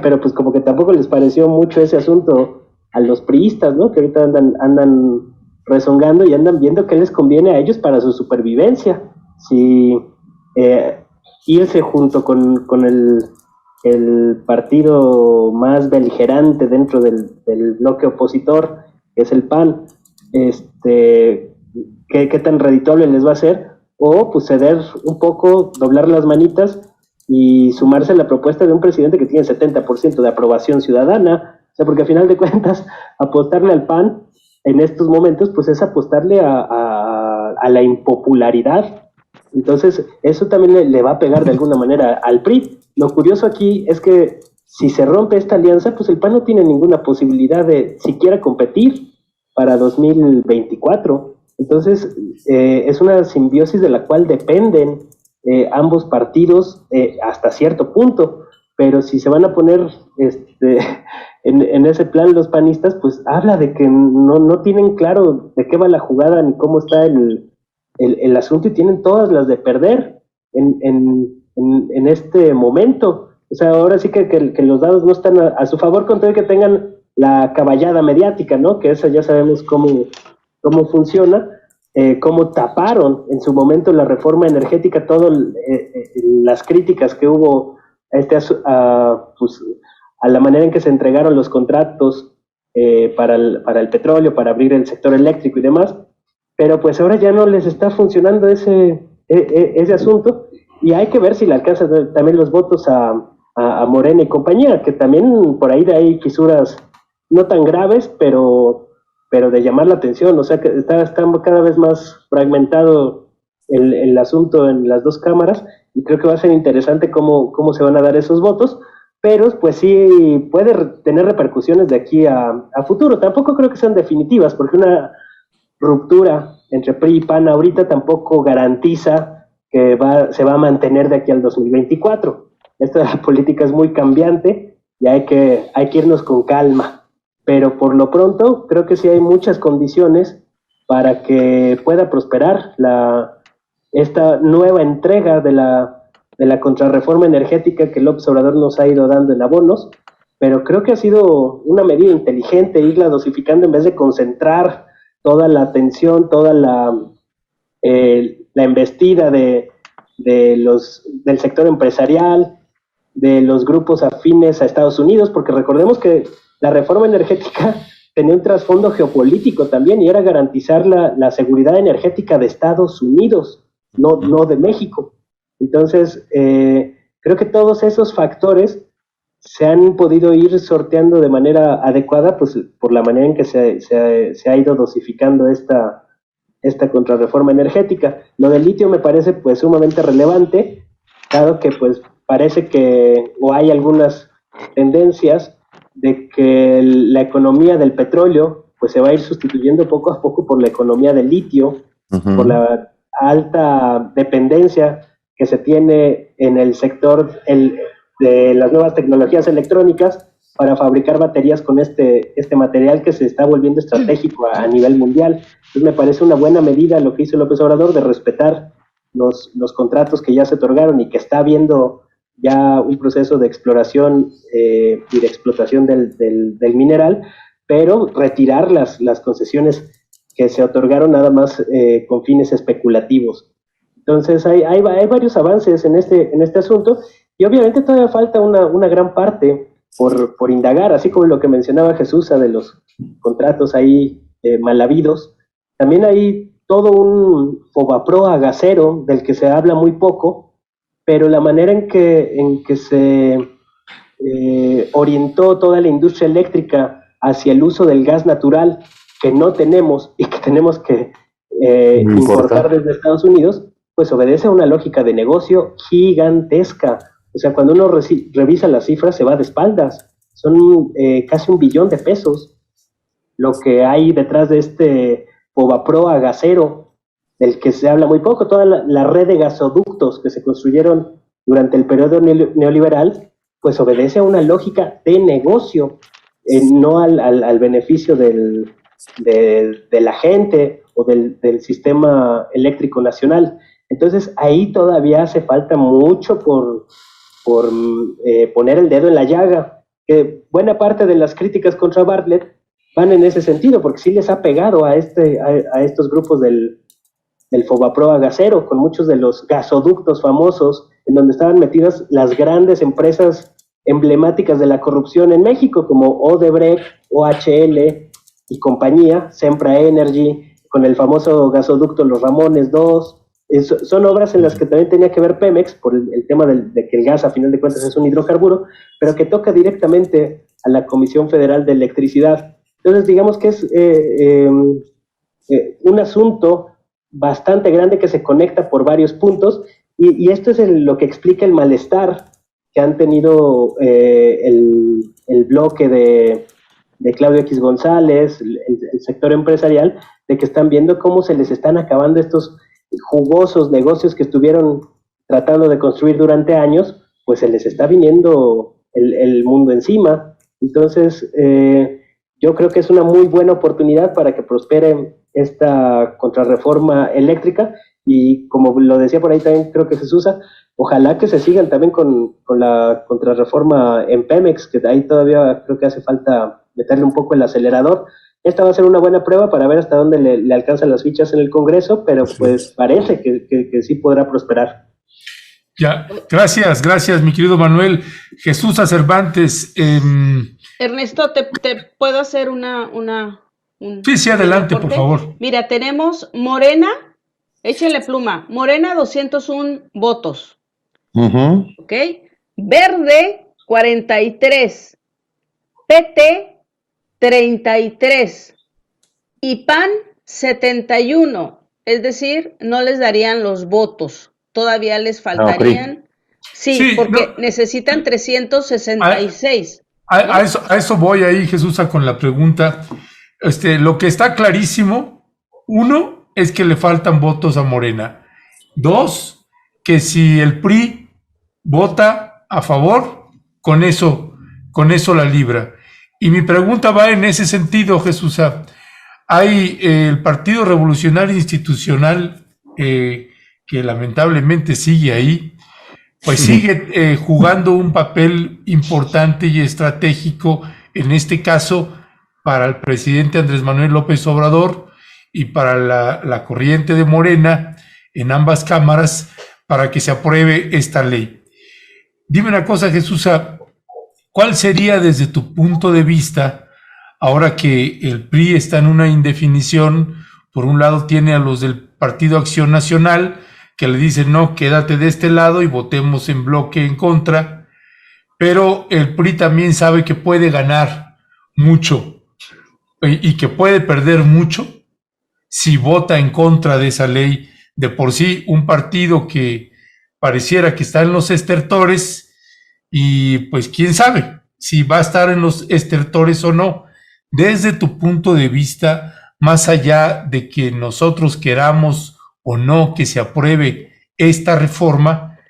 pero pues como que tampoco les pareció mucho ese asunto a los priistas, ¿no? Que ahorita andan rezongando y andan viendo qué les conviene a ellos para su supervivencia. Si irse junto con el partido más beligerante dentro del bloque opositor, que es el PAN, ¿qué tan redituable les va a ser? O pues ceder un poco, doblar las manitas y sumarse a la propuesta de un presidente que tiene 70% de aprobación ciudadana. O sea, porque a final de cuentas, apostarle al PAN en estos momentos, pues es apostarle a la impopularidad. Entonces, eso también le va a pegar de alguna manera al PRI. Lo curioso aquí es que si se rompe esta alianza, pues el PAN no tiene ninguna posibilidad de siquiera competir para 2024. Entonces, es una simbiosis de la cual dependen ambos partidos hasta cierto punto, pero si se van a poner en ese plan los panistas, pues habla de que no tienen claro de qué va la jugada ni cómo está el asunto, y tienen todas las de perder en este momento. O sea, ahora sí que los dados no están a su favor, con todo y que tengan la caballada mediática, ¿no? Que esa ya sabemos cómo funciona. Cómo taparon en su momento la reforma energética, todas las críticas que hubo pues, a la manera en que se entregaron los contratos para el petróleo, para abrir el sector eléctrico y demás, pero pues ahora ya no les está funcionando ese asunto, y hay que ver si le alcanzan también los votos a Morena y compañía, que también por ahí hay fisuras no tan graves, pero de llamar la atención. O sea, que está cada vez más fragmentado el asunto en las dos cámaras, y creo que va a ser interesante cómo se van a dar esos votos, pero pues sí puede tener repercusiones de aquí a futuro. Tampoco creo que sean definitivas, porque una ruptura entre PRI y PAN ahorita tampoco garantiza que se va a mantener de aquí al 2024. Esto de la política es muy cambiante y hay que irnos con calma. Pero por lo pronto creo que sí hay muchas condiciones para que pueda prosperar esta nueva entrega de la contrarreforma energética que López Obrador nos ha ido dando en abonos, pero creo que ha sido una medida inteligente irla dosificando en vez de concentrar toda la atención, toda la embestida del sector empresarial, de los grupos afines a Estados Unidos, porque recordemos que la reforma energética tenía un trasfondo geopolítico también, y era garantizar la seguridad energética de Estados Unidos, no de México. Entonces, creo que todos esos factores se han podido ir sorteando de manera adecuada, pues por la manera en que se ha ido dosificando esta contrarreforma energética. Lo del litio me parece pues sumamente relevante, dado que pues parece que, o hay algunas tendencias de que la economía del petróleo pues se va a ir sustituyendo poco a poco por la economía del litio, por la alta dependencia que se tiene en el sector de las nuevas tecnologías electrónicas para fabricar baterías con este material que se está volviendo estratégico a nivel mundial. Entonces me parece una buena medida lo que hizo López Obrador de respetar los contratos que ya se otorgaron y que está habiendo ya un proceso de exploración y de explotación del mineral, pero retirar las concesiones que se otorgaron nada más con fines especulativos. Entonces hay varios avances en este asunto, y obviamente todavía falta una gran parte por indagar, así como lo que mencionaba Jesús de los contratos ahí mal habidos. También hay todo un FOBAPROA gasero del que se habla muy poco, pero la manera en que se orientó toda la industria eléctrica hacia el uso del gas natural, que no tenemos y que tenemos que importar desde Estados Unidos, pues obedece a una lógica de negocio gigantesca. O sea, cuando uno revisa las cifras se va de espaldas. Son casi $1 billón lo que hay detrás de este Fobaproa gasero, del que se habla muy poco. Toda la red de gasoductos que se construyeron durante el periodo neoliberal, pues obedece a una lógica de negocio, no al beneficio de la gente o del sistema eléctrico nacional. Entonces ahí todavía hace falta mucho por poner el dedo en la llaga, que buena parte de las críticas contra Bartlett van en ese sentido, porque sí les ha pegado a estos grupos del Fobaproa gasero, con muchos de los gasoductos famosos, en donde estaban metidas las grandes empresas emblemáticas de la corrupción en México, como Odebrecht, OHL y compañía, Sempra Energy, con el famoso gasoducto Los Ramones 2. Son obras en las que también tenía que ver Pemex, por el tema de que el gas a final de cuentas es un hidrocarburo, pero que toca directamente a la Comisión Federal de Electricidad. Entonces digamos que es un asunto bastante grande que se conecta por varios puntos, y esto es lo que explica el malestar que han tenido el bloque de Claudio X González, el sector empresarial, de que están viendo cómo se les están acabando estos jugosos negocios que estuvieron tratando de construir durante años, pues se les está viniendo el mundo encima. Entonces, yo creo que es una muy buena oportunidad para que prospere esta contrarreforma eléctrica, y como lo decía por ahí también creo que Jesús, ojalá que se sigan también con la contrarreforma en Pemex, que ahí todavía creo que hace falta meterle un poco el acelerador. Esta va a ser una buena prueba para ver hasta dónde le alcanzan las fichas en el Congreso, pero pues parece que sí podrá prosperar. Ya, gracias, mi querido Manuel. Jesús Cervantes. Ernesto, ¿te puedo hacer Sí, adelante, por favor. Mira, tenemos Morena, échale pluma, Morena 201 votos, ¿ok? Verde 43, PT 33 y PAN 71, es decir, no les darían los votos, todavía les faltarían, sí, porque necesitan 366. A eso voy ahí, Jesús, con la pregunta. Lo que está clarísimo, uno, es que le faltan votos a Morena. Dos, que si el PRI vota a favor, con eso la libra. Y mi pregunta va en ese sentido, Jesús. Hay el Partido Revolucionario Institucional, que lamentablemente sigue ahí, pues sigue jugando un papel importante y estratégico, en este caso, para el presidente Andrés Manuel López Obrador y para la corriente de Morena en ambas cámaras, para que se apruebe esta ley. Dime una cosa, Jesús, ¿cuál sería desde tu punto de vista, ahora que el PRI está en una indefinición? Por un lado tiene a los del Partido Acción Nacional, que le dicen, no, quédate de este lado y votemos en bloque en contra, pero el PRI también sabe que puede ganar mucho y que puede perder mucho si vota en contra de esa ley. De por sí, un partido que pareciera que está en los estertores, y pues quién sabe si va a estar en los estertores o no. Desde tu punto de vista, más allá de que nosotros queramos o no que se apruebe esta reforma,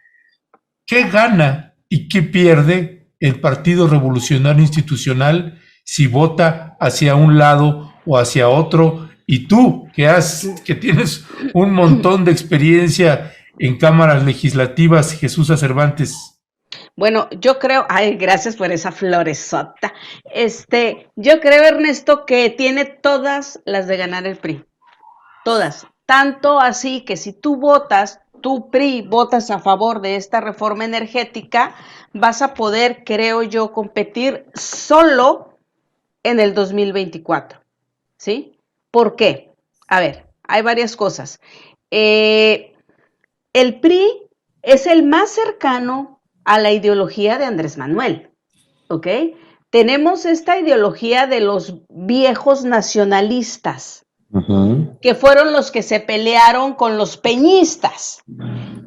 ¿qué gana y qué pierde el Partido Revolucionario Institucional si vota hacia un lado o hacia otro? Y tú, que tienes un montón de experiencia en cámaras legislativas, Jesús Cervantes. Bueno, yo creo, gracias por esa floresota. Yo creo, Ernesto, que tiene todas las de ganar el PRI. Todas. Tanto así que si tú PRI, votas a favor de esta reforma energética, vas a poder, creo yo, competir solo en el 2024. ¿Sí? ¿Por qué? A ver, hay varias cosas. El PRI es el más cercano a la ideología de Andrés Manuel, ¿ok? Tenemos esta ideología de los viejos nacionalistas, que fueron los que se pelearon con los peñistas,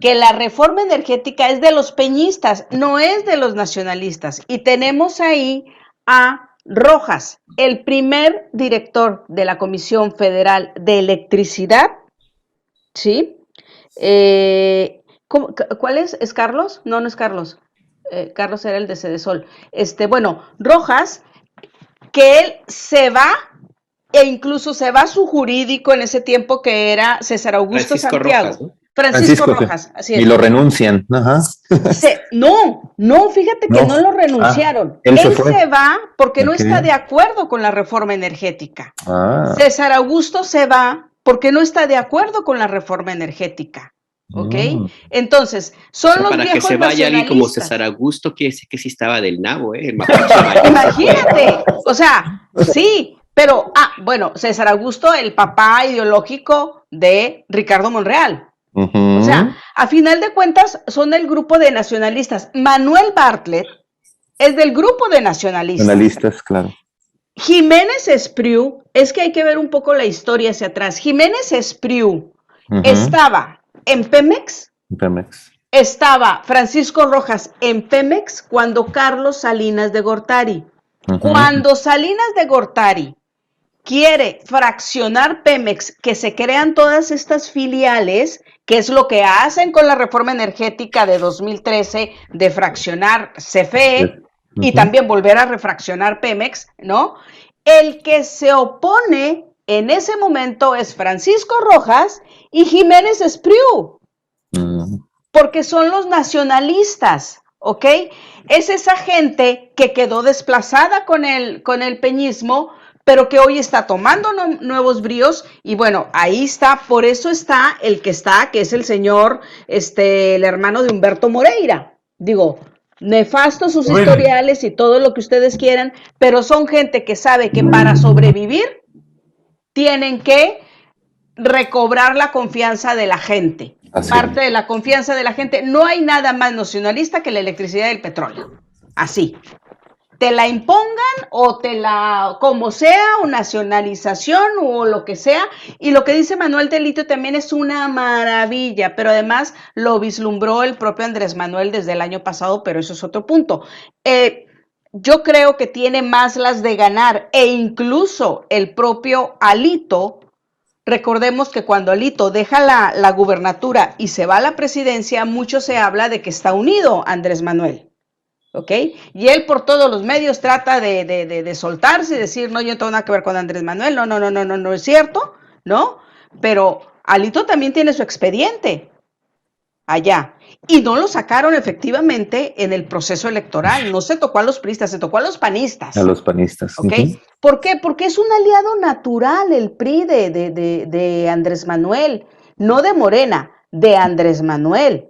que la reforma energética es de los peñistas, no es de los nacionalistas. Y tenemos ahí a Rojas, el primer director de la Comisión Federal de Electricidad, ¿sí? ¿Cuál es? ¿Es Carlos? No, no es Carlos. Carlos era el de Cedesol. Bueno, Rojas, que él se va, e incluso se va su jurídico en ese tiempo, que era César Augusto Francisco Santiago. Rojas, ¿no? Francisco Rojas, así es. Y lo renuncian. Ajá. No, fíjate que no lo renunciaron. Él Él fue. se va porque no Ok. está de acuerdo con la reforma energética. Ah. César Augusto se va porque no está de acuerdo con la reforma energética. ¿Ok? Entonces, son los Para que viejos se vaya alguien como nacionalistas. César Augusto, quiere decir que sí estaba del nabo, el mapache. Imagínate, o sea, sí, pero, bueno, César Augusto, el papá ideológico de Ricardo Monreal. O sea, a final de cuentas, son el grupo de nacionalistas. Manuel Bartlett es del grupo de nacionalistas. Analistas, claro. Jiménez Espriu, es que hay que ver un poco la historia hacia atrás. Jiménez Espriu estaba en Pemex, Pemex. estaba Francisco Rojas en Pemex cuando Carlos Salinas de Gortari. Cuando Salinas de Gortari quiere fraccionar Pemex, que se crean todas estas filiales, que es lo que hacen con la reforma energética de 2013, de fraccionar CFE y también volver a refraccionar Pemex, ¿no? El que se opone en ese momento es Francisco Rojas y Jiménez Espriu, porque son los nacionalistas, ¿ok? Es esa gente que quedó desplazada con el peñismo, pero que hoy está tomando nuevos bríos, y bueno, ahí está, por eso está el que está, que es el señor, el hermano de Humberto Moreira. Digo, nefastos sus historiales y todo lo que ustedes quieran, pero son gente que sabe que para sobrevivir tienen que recobrar la confianza de la gente. Parte de la confianza de la gente. No hay nada más nacionalista que la electricidad y el petróleo. Así. Te la impongan o como sea, o nacionalización o lo que sea. Y lo que dice Manuel del litio también es una maravilla, pero además lo vislumbró el propio Andrés Manuel desde el año pasado, pero eso es otro punto. Yo creo que tiene más las de ganar, e incluso el propio Alito. Recordemos que cuando Alito deja la gubernatura y se va a la presidencia, mucho se habla de que está unido Andrés Manuel. ¿Ok? Y él por todos los medios trata de soltarse y decir, no, yo no tengo nada que ver con Andrés Manuel, no es cierto, ¿no? Pero Alito también tiene su expediente allá. Y no lo sacaron efectivamente en el proceso electoral, no se tocó a los priistas, se tocó a los panistas. A los panistas. ¿Ok? ¿Por qué? Porque es un aliado natural el PRI de Andrés Manuel, no de Morena, de Andrés Manuel.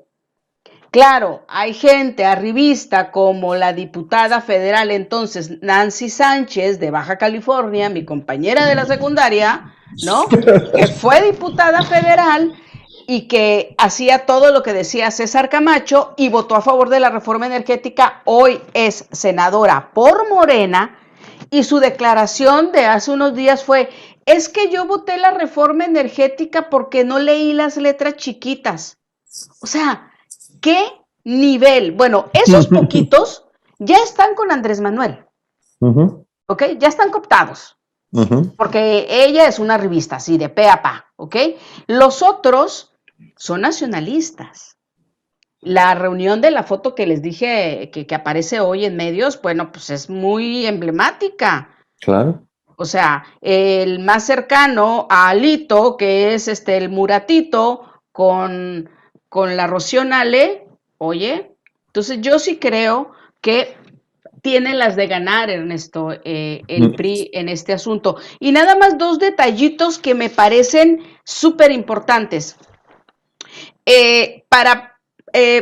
Claro, hay gente arribista como la diputada federal entonces Nancy Sánchez de Baja California, mi compañera de la secundaria, ¿no? Que fue diputada federal y que hacía todo lo que decía César Camacho y votó a favor de la reforma energética, hoy es senadora por Morena, y su declaración de hace unos días fue, es que yo voté la reforma energética porque no leí las letras chiquitas. O sea, ¿qué nivel? Bueno, esos poquitos ya están con Andrés Manuel, ¿ok? Ya están cooptados, porque ella es una revista, así de pe a pa, ¿ok? Los otros son nacionalistas. La reunión de la foto que les dije que aparece hoy en medios, bueno, pues es muy emblemática. Claro. O sea, el más cercano a Alito, que es el Muratito, con la Rocío Nale, oye, entonces yo sí creo que tiene las de ganar, Ernesto, el PRI en este asunto. Y nada más dos detallitos que me parecen súper importantes. Para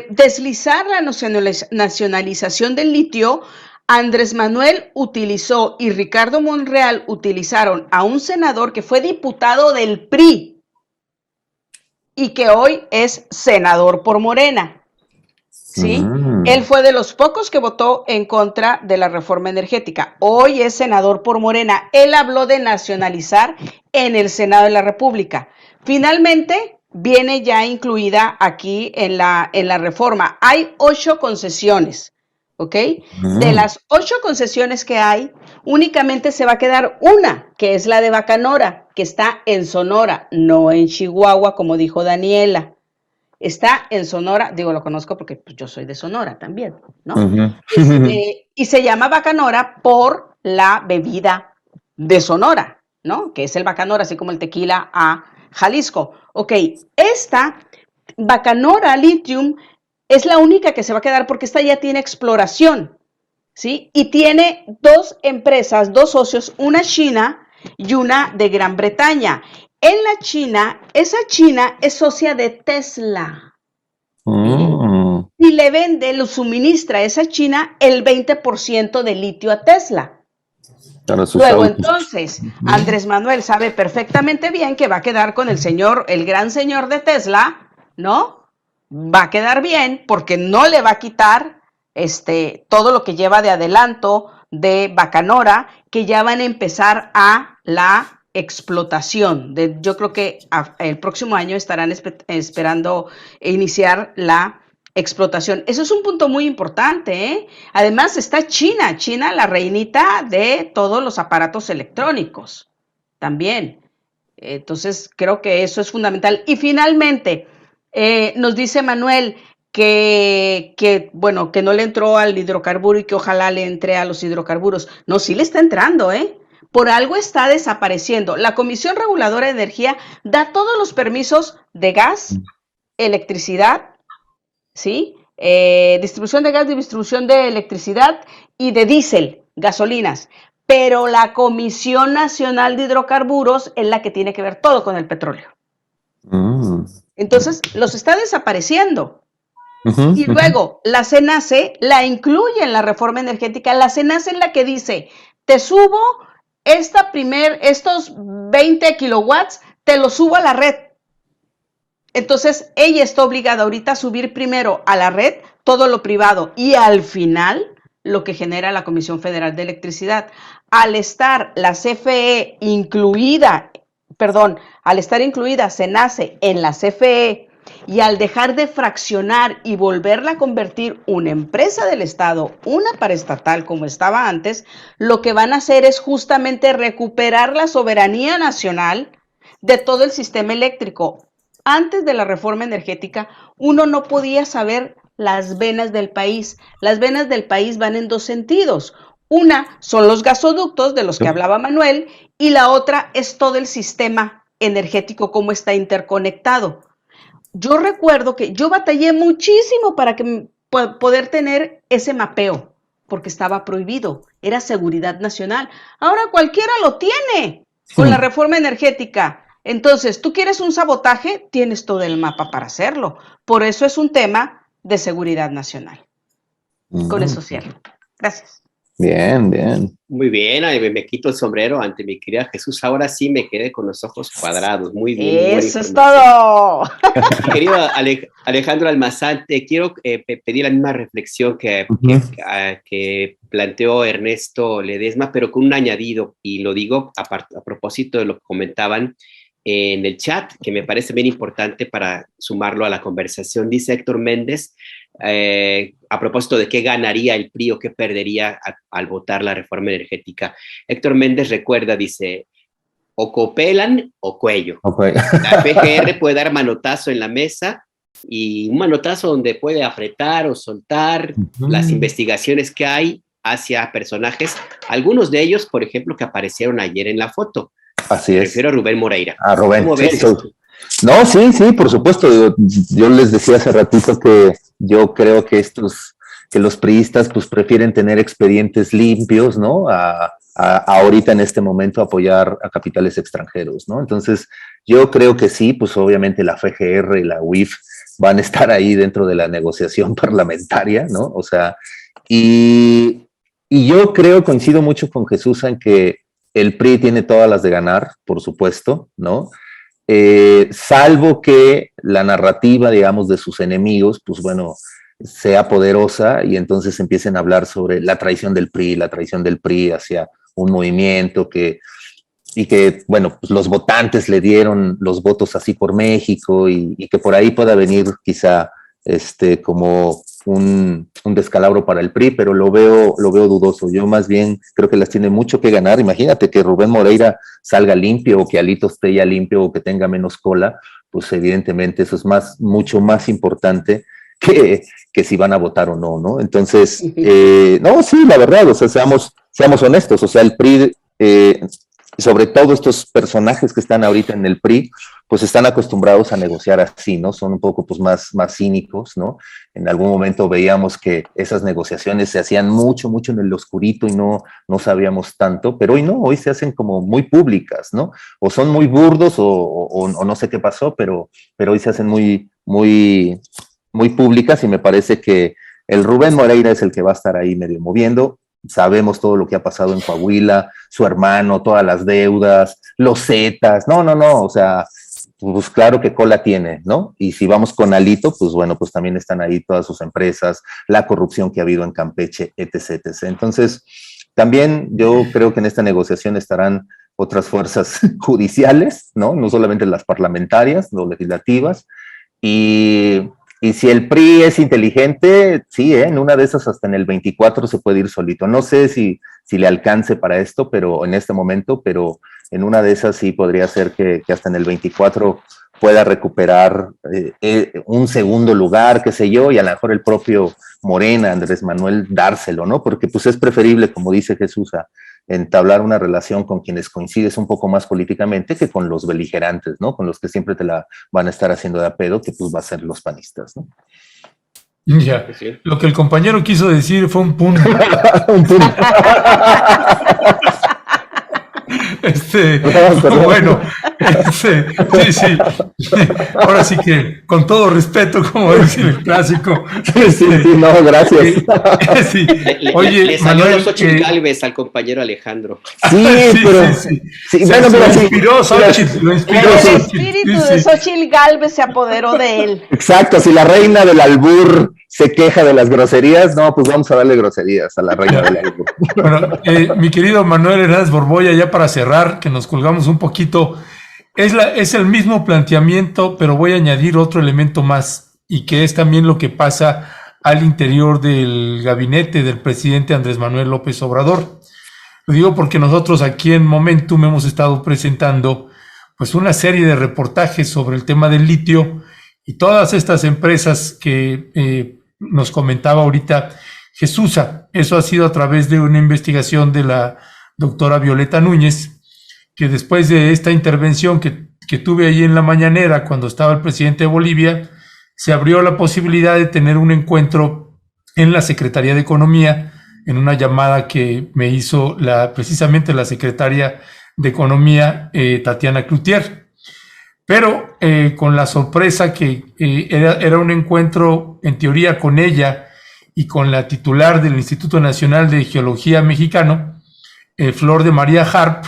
deslizar la nacionalización del litio, Andrés Manuel utilizó y Ricardo Monreal utilizaron a un senador que fue diputado del PRI y que hoy es senador por Morena. ¿Sí? Él fue de los pocos que votó en contra de la reforma energética. Hoy es senador por Morena. Él habló de nacionalizar en el Senado de la República. Finalmente, viene ya incluida aquí en la reforma. Hay 8 concesiones, ¿ok? De las 8 concesiones que hay, únicamente se va a quedar una, que es la de Bacanora, que está en Sonora, no en Chihuahua, como dijo Daniela. Está en Sonora, digo, lo conozco porque pues, yo soy de Sonora también, ¿no? Y se llama Bacanora por la bebida de Sonora, ¿no? Que es el Bacanora, así como el tequila a Jalisco. Ok, esta Bacanora Lithium es la única que se va a quedar porque esta ya tiene exploración, ¿sí? Y tiene 2 empresas, 2 socios, una china y una de Gran Bretaña. En la China, esa China es socia de Tesla. Y le suministra a esa China el 20% de litio a Tesla. Luego, entonces, Andrés Manuel sabe perfectamente bien que va a quedar con el gran señor de Tesla, ¿no? Va a quedar bien porque no le va a quitar todo lo que lleva de adelanto de Bacanora, que ya van a empezar a la explotación. Yo creo que el próximo año estarán esperando iniciar la explotación. Eso es un punto muy importante, ¿eh? Además está China, la reinita de todos los aparatos electrónicos, también. Entonces, creo que eso es fundamental. Y finalmente, nos dice Manuel que no le entró al hidrocarburo y que ojalá le entre a los hidrocarburos. No, sí le está entrando, ¿eh? Por algo está desapareciendo. La Comisión Reguladora de Energía da todos los permisos de gas, electricidad, ¿sí? Distribución de gas, distribución de electricidad y de diésel, gasolinas. Pero la Comisión Nacional de Hidrocarburos es la que tiene que ver todo con el petróleo. Entonces, los está desapareciendo. Y luego, la CENACE la incluye en la reforma energética. La CENACE es la que dice, te subo estos 20 kilowatts, te los subo a la red. Entonces, ella está obligada ahorita a subir primero a la red todo lo privado y al final lo que genera la Comisión Federal de Electricidad. Al estar la CFE incluida, al estar incluida CENACE en la CFE y al dejar de fraccionar y volverla a convertir una empresa del Estado, una paraestatal como estaba antes, lo que van a hacer es justamente recuperar la soberanía nacional de todo el sistema eléctrico. Antes de la reforma energética, uno no podía saber las venas del país. Las venas del país van en 2 sentidos. Una son los gasoductos de los que hablaba Manuel y la otra es todo el sistema energético, cómo está interconectado. Yo recuerdo que yo batallé muchísimo para poder tener ese mapeo, porque estaba prohibido, era seguridad nacional. Ahora cualquiera lo tiene con la reforma energética. Entonces, tú quieres un sabotaje, tienes todo el mapa para hacerlo. Por eso es un tema de seguridad nacional. Con eso cierro. Gracias. Bien, bien. Muy bien, me quito el sombrero ante mi querida Jesús. Ahora sí me quedé con los ojos cuadrados. Muy bien. Eso es todo. Querido Alejandro Almazán, te quiero pedir la misma reflexión que planteó Ernesto Ledesma, pero con un añadido, y lo digo a propósito de lo que comentaban en el chat, que me parece bien importante para sumarlo a la conversación. Dice Héctor Méndez, a propósito de qué ganaría el PRI o qué perdería al votar la reforma energética. Héctor Méndez recuerda, dice, o copelan o cuello. Okay. La PGR puede dar manotazo en la mesa y un manotazo donde puede apretar o soltar las investigaciones que hay hacia personajes, algunos de ellos, por ejemplo, que aparecieron ayer en la foto. Así es. Me refiero a Rubén Moreira. A Rubén. ¿Cómo ves esto? No, sí, por supuesto. Yo les decía hace ratito que yo creo que los priistas pues prefieren tener expedientes limpios, ¿no? A ahorita en este momento apoyar a capitales extranjeros, ¿no? Entonces, yo creo que sí, pues obviamente la FGR y la UIF van a estar ahí dentro de la negociación parlamentaria, ¿no? O sea, y yo creo, coincido mucho con Jesús en que el PRI tiene todas las de ganar, por supuesto, ¿no? Salvo que la narrativa, digamos, de sus enemigos, pues bueno, sea poderosa y entonces empiecen a hablar sobre la traición del PRI hacia un movimiento que y que, bueno, pues los votantes le dieron los votos así por México y que por ahí pueda venir quizá como un descalabro para el PRI, pero lo veo dudoso. Yo más bien creo que las tiene mucho que ganar. Imagínate que Rubén Moreira salga limpio o que Alito esté ya limpio o que tenga menos cola, pues evidentemente eso es mucho más importante que si van a votar o no, ¿no? Entonces, no, sí, la verdad, o sea, seamos honestos, o sea, el PRI, sobre todo estos personajes que están ahorita en el PRI, pues están acostumbrados a negociar así, ¿no? Son un poco pues más cínicos, ¿no? En algún momento veíamos que esas negociaciones se hacían mucho en el oscurito y no sabíamos tanto, pero hoy no, hoy se hacen como muy públicas, ¿no? O son muy burdos o no sé qué pasó, pero hoy se hacen muy públicas y me parece que el Rubén Moreira es el que va a estar ahí medio moviendo. Sabemos todo lo que ha pasado en Coahuila, su hermano, todas las deudas, los Zetas, no, o sea, pues claro que cola tiene, ¿no? Y si vamos con Alito, pues bueno, pues también están ahí todas sus empresas, la corrupción que ha habido en Campeche, etc. Entonces, también yo creo que en esta negociación estarán otras fuerzas judiciales, ¿no? No solamente las parlamentarias, las legislativas, y si el PRI es inteligente, sí, en una de esas hasta en el 24 se puede ir solito. No sé si le alcance para esto, pero en este momento, pero en una de esas sí podría ser que hasta en el 24 pueda recuperar un segundo lugar, qué sé yo, y a lo mejor el propio Morena, Andrés Manuel, dárselo, ¿no? Porque pues es preferible, como dice Jesús, a entablar una relación con quienes coincides un poco más políticamente que con los beligerantes, ¿no? Con los que siempre te la van a estar haciendo de a pedo, que pues va a ser los panistas, ¿no? Ya, lo que el compañero quiso decir fue un punto. Un punto. Bueno, sí. Ahora sí que, con todo respeto, como dice el clásico. Sí, no, gracias. Sí. Oye, le salió Manuel, los Xochitl Gálvez al compañero Alejandro. Sí, pero sí. Bueno, lo sí. inspiró Xochitl, El espíritu de Xochitl Gálvez se apoderó de él. Exacto, si la reina del albur se queja de las groserías, no, pues vamos a darle groserías a la reina del albur. Bueno, mi querido Manuel Hernández Borboya, ya para cerrar, que nos colgamos un poquito, es el mismo planteamiento, pero voy a añadir otro elemento más, y que es también lo que pasa al interior del gabinete del presidente Andrés Manuel López Obrador. Lo digo porque nosotros aquí en Momentum hemos estado presentando pues una serie de reportajes sobre el tema del litio y todas estas empresas que nos comentaba ahorita Jesús. Eso ha sido a través de una investigación de la doctora Violeta Núñez, que después de esta intervención que tuve ahí en la mañanera cuando estaba el presidente de Bolivia, se abrió la posibilidad de tener un encuentro en la Secretaría de Economía, en una llamada que me hizo precisamente la secretaria de Economía, Tatiana Cloutier. Pero con la sorpresa que era un encuentro en teoría con ella y con la titular del Instituto Nacional de Geología Mexicano, Flor de María Harp,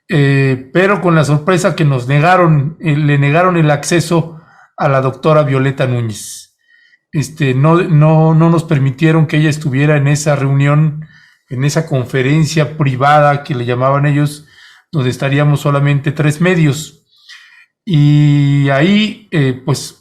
pero con la sorpresa que le negaron el acceso a la doctora Violeta Núñez. No nos permitieron que ella estuviera en esa reunión, en esa conferencia privada que le llamaban ellos, donde estaríamos solamente 3 medios. Y ahí pues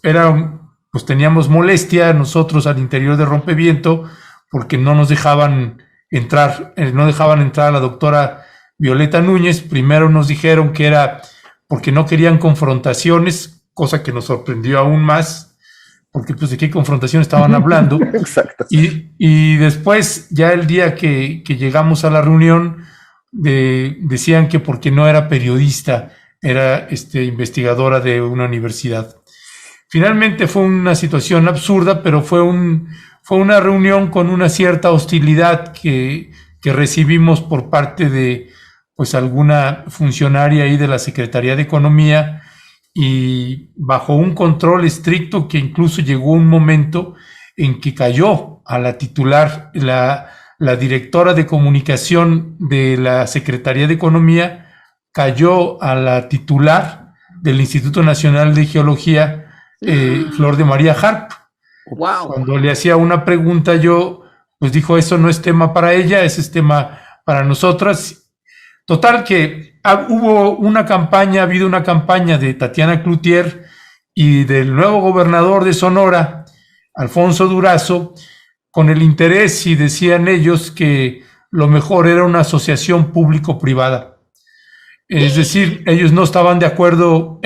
teníamos molestia nosotros al interior de Rompeviento porque no nos dejaban entrar, a la doctora Violeta Núñez. Primero nos dijeron que era porque no querían confrontaciones, cosa que nos sorprendió aún más, porque pues de qué confrontación estaban hablando. Exacto. Y después, ya el día que llegamos a la reunión, decían que porque no era periodista, era investigadora de una universidad. Finalmente fue una situación absurda, pero fue una reunión con una cierta hostilidad que recibimos por parte de pues alguna funcionaria ahí de la Secretaría de Economía, y bajo un control estricto que incluso llegó un momento en que cayó a la titular, la directora de comunicación de la Secretaría de Economía, cayó a la titular del Instituto Nacional de Geología, Flor de María Harp. Wow. Cuando le hacía una pregunta yo, pues dijo, eso no es tema para ella, ese es tema para nosotras. Total que hubo una campaña, ha habido una campaña de Tatiana Cloutier y del nuevo gobernador de Sonora, Alfonso Durazo, con el interés, y decían ellos que lo mejor era una asociación público-privada. Es decir, ellos no estaban de acuerdo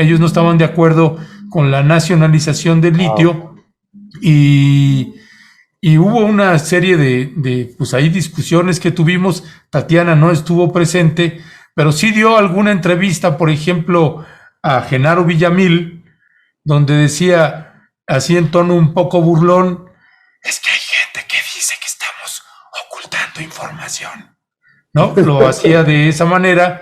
con la nacionalización del litio, y hubo una serie de pues ahí discusiones que tuvimos. Tatiana no estuvo presente, pero sí dio alguna entrevista, por ejemplo, a Genaro Villamil, donde decía, así en tono un poco burlón, es que hay gente que dice que estamos ocultando información, ¿no? Lo hacía de esa manera,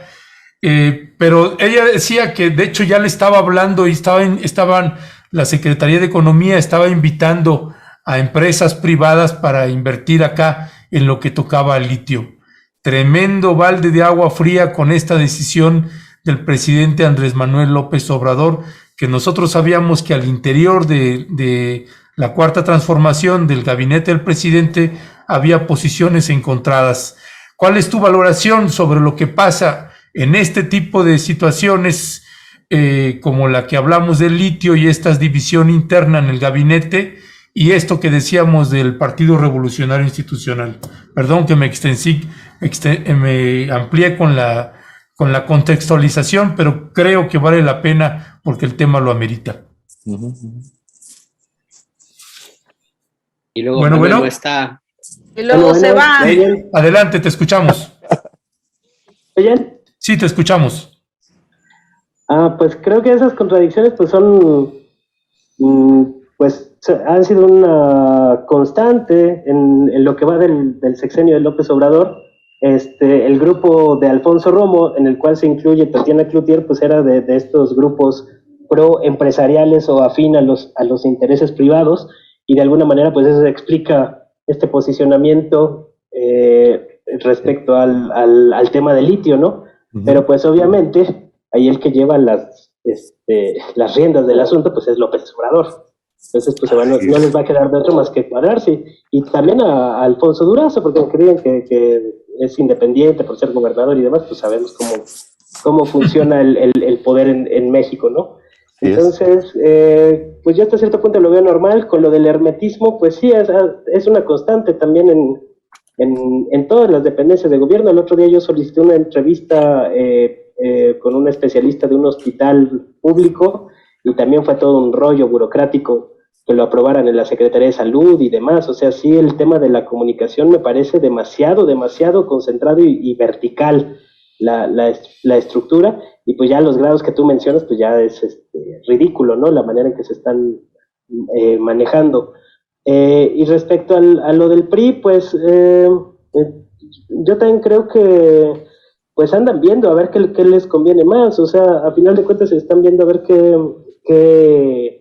pero ella decía que de hecho ya le estaba hablando y estaban la Secretaría de Economía estaba invitando a empresas privadas para invertir acá en lo que tocaba al litio. Tremendo balde de agua fría con esta decisión del presidente Andrés Manuel López Obrador, que nosotros sabíamos que al interior de la Cuarta Transformación del gabinete del presidente había posiciones encontradas. ¿Cuál es tu valoración sobre lo que pasa en este tipo de situaciones como la que hablamos del litio y esta división interna en el gabinete y esto que decíamos del Partido Revolucionario Institucional? Perdón que me amplié con la contextualización, pero creo que vale la pena porque el tema lo amerita. Y luego bueno. No está. Y luego se va. Adelante, te escuchamos. ¿Oyen? Sí, te escuchamos. Pues creo que esas contradicciones pues son, pues han sido una constante en lo que va del sexenio de López Obrador. El grupo de Alfonso Romo, en el cual se incluye Tatiana Cloutier, pues era de estos grupos pro empresariales o afín a los intereses privados, y de alguna manera pues eso explica este posicionamiento respecto al tema del litio, ¿no? Uh-huh. Pero pues obviamente ahí el que lleva las riendas del asunto pues es López Obrador. Entonces pues no les va a quedar de otro más que cuadrarse. Y también a Alfonso Durazo, porque creen que es independiente por ser gobernador y demás, pues sabemos cómo funciona el poder en México, ¿no? Entonces, pues yo hasta cierto punto lo veo normal. Con lo del hermetismo, pues sí, es una constante también en todas las dependencias de gobierno. El otro día yo solicité una entrevista con un especialista de un hospital público y también fue todo un rollo burocrático que lo aprobaran en la Secretaría de Salud y demás. O sea, sí, el tema de la comunicación me parece demasiado concentrado y vertical la estructura, y pues ya los grados que tú mencionas, pues ya es ridículo, ¿no? La manera en que se están manejando. Y respecto a lo del PRI, pues yo también creo que pues andan viendo a ver qué les conviene más. O sea, a final de cuentas se están viendo a ver qué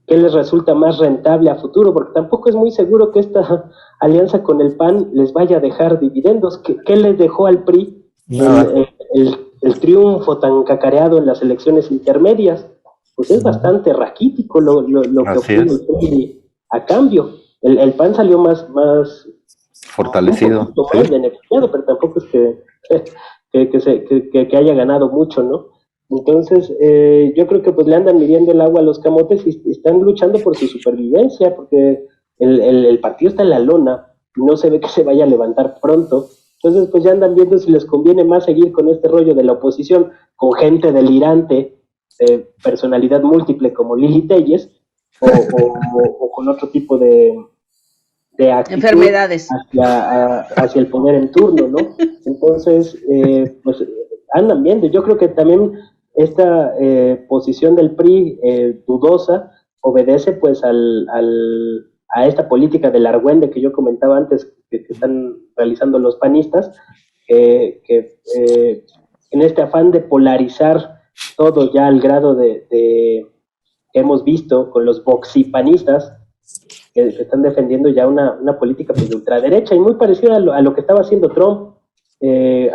les resulta más rentable a futuro, porque tampoco es muy seguro que esta alianza con el PAN les vaya a dejar dividendos. ¿Qué les dejó al PRI el triunfo tan cacareado en las elecciones intermedias? Pues es bastante raquítico lo que obtuvo el PRI a cambio. El PAN salió más fortalecido, más beneficiado, pero tampoco es que haya ganado mucho, ¿no? Entonces, yo creo que pues le andan midiendo el agua a los camotes y están luchando por su supervivencia, porque el partido está en la lona y no se ve que se vaya a levantar pronto. Entonces, pues ya andan viendo si les conviene más seguir con este rollo de la oposición, con gente delirante, personalidad múltiple como Lili Telles, o con otro tipo de enfermedades hacia el poder en turno, ¿no? Entonces, pues andan viendo. Yo creo que también esta posición del PRI dudosa obedece pues a esta política del argüende que yo comentaba antes que están realizando los panistas, que en este afán de polarizar todo ya al grado que hemos visto con los voxipanistas, que están defendiendo ya una política pues, de ultraderecha y muy parecida a lo que estaba haciendo Trump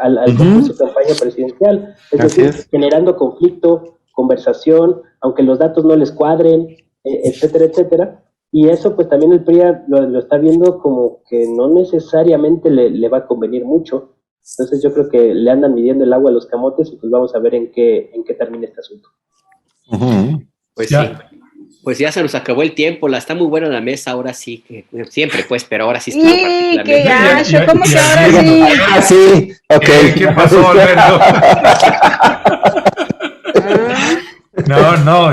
al de su campaña presidencial, es decir, generando conflicto, conversación, aunque los datos no les cuadren, etcétera, etcétera. Y eso pues también el PRI lo está viendo como que no necesariamente le va a convenir mucho, Entonces yo creo que le andan midiendo el agua a los camotes y pues vamos a ver en qué termina este asunto. Pues sí. Pues ya se nos acabó el tiempo, está muy buena la mesa, ahora sí, que siempre pues, pero ahora sí estuvo ¡Y qué particularmente. gacho! ¿Cómo que ahora sí? Ah, sí, ok. ¿Qué pasó, Alberto? No,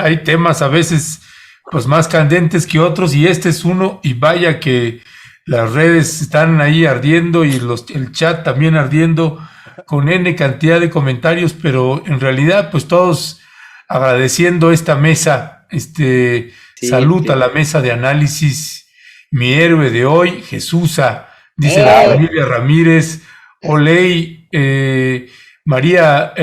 hay temas a veces pues más candentes que otros y este es uno y vaya que las redes están ahí ardiendo y el chat también ardiendo con N cantidad de comentarios, pero en realidad pues todos agradeciendo esta mesa, salud a la mesa de análisis, mi héroe de hoy, Jesusa, dice la familia Ramírez, Oley, María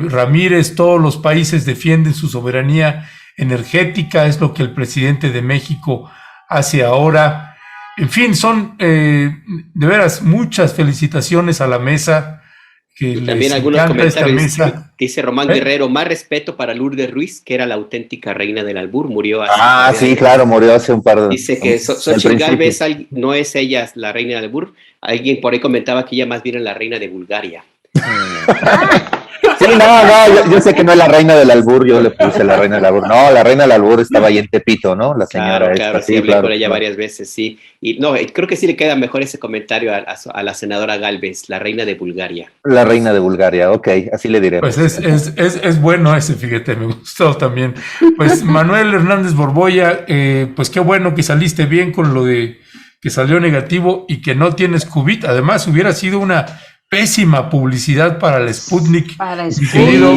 Ramírez, todos los países defienden su soberanía energética, es lo que el presidente de México hace ahora. En fin, son de veras muchas felicitaciones a la mesa. Y también algunos comentarios. Dice Román Guerrero, más respeto para Lourdes Ruiz, que era la auténtica reina del albur, murió hace... sí, claro, murió hace un par de... Dice que Xochitl Gálvez no es ella la reina del albur. Alguien por ahí comentaba que ella más bien es la reina de Bulgaria. Sí, no, yo sé que no es la reina del albur, yo le puse la reina del albur. No, la reina del albur estaba ahí en Tepito, ¿no? La señora Claro, sí, hablé con ella varias veces, sí. Y no, creo que sí le queda mejor ese comentario a la senadora Gálvez, la reina de Bulgaria. La reina de Bulgaria, ok, así le diré. Pues es bueno ese, fíjate, me gustó también. Pues Manuel Hernández Borboya, pues qué bueno que saliste bien con lo de que salió negativo y que no tienes COVID. Además, hubiera sido una pésima publicidad para el Sputnik, mi querido.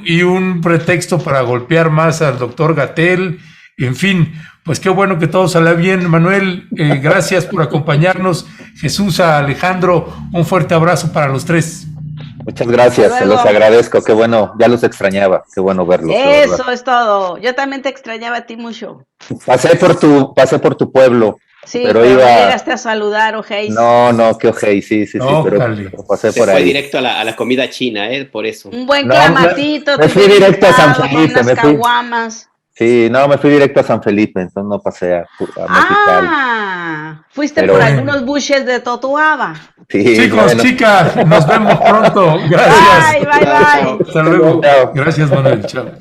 Y un pretexto para golpear más al doctor Gatell. En fin, pues qué bueno que todo salió bien. Manuel, gracias por acompañarnos. Jesús, Alejandro, un fuerte abrazo para los tres. Muchas gracias, se los agradezco, qué bueno, ya los extrañaba, qué bueno verlos. Eso es todo, yo también te extrañaba a ti mucho. Pasé por tu pueblo. Sí, pero no llegaste a saludar, Ojei. No, que Ojei, sí, pero pasé por ahí. Fue directo a la comida china, por eso. Un buen clamatito. Me fui directo a San Felipe. Sí, me fui directo a San Felipe, entonces no pasé a Mexicali. Fuiste por algunos bushes de Totoaba. Sí, chicos, chicas, nos vemos pronto. Gracias. Bye. Hasta luego. Gracias, Manuel. Chao.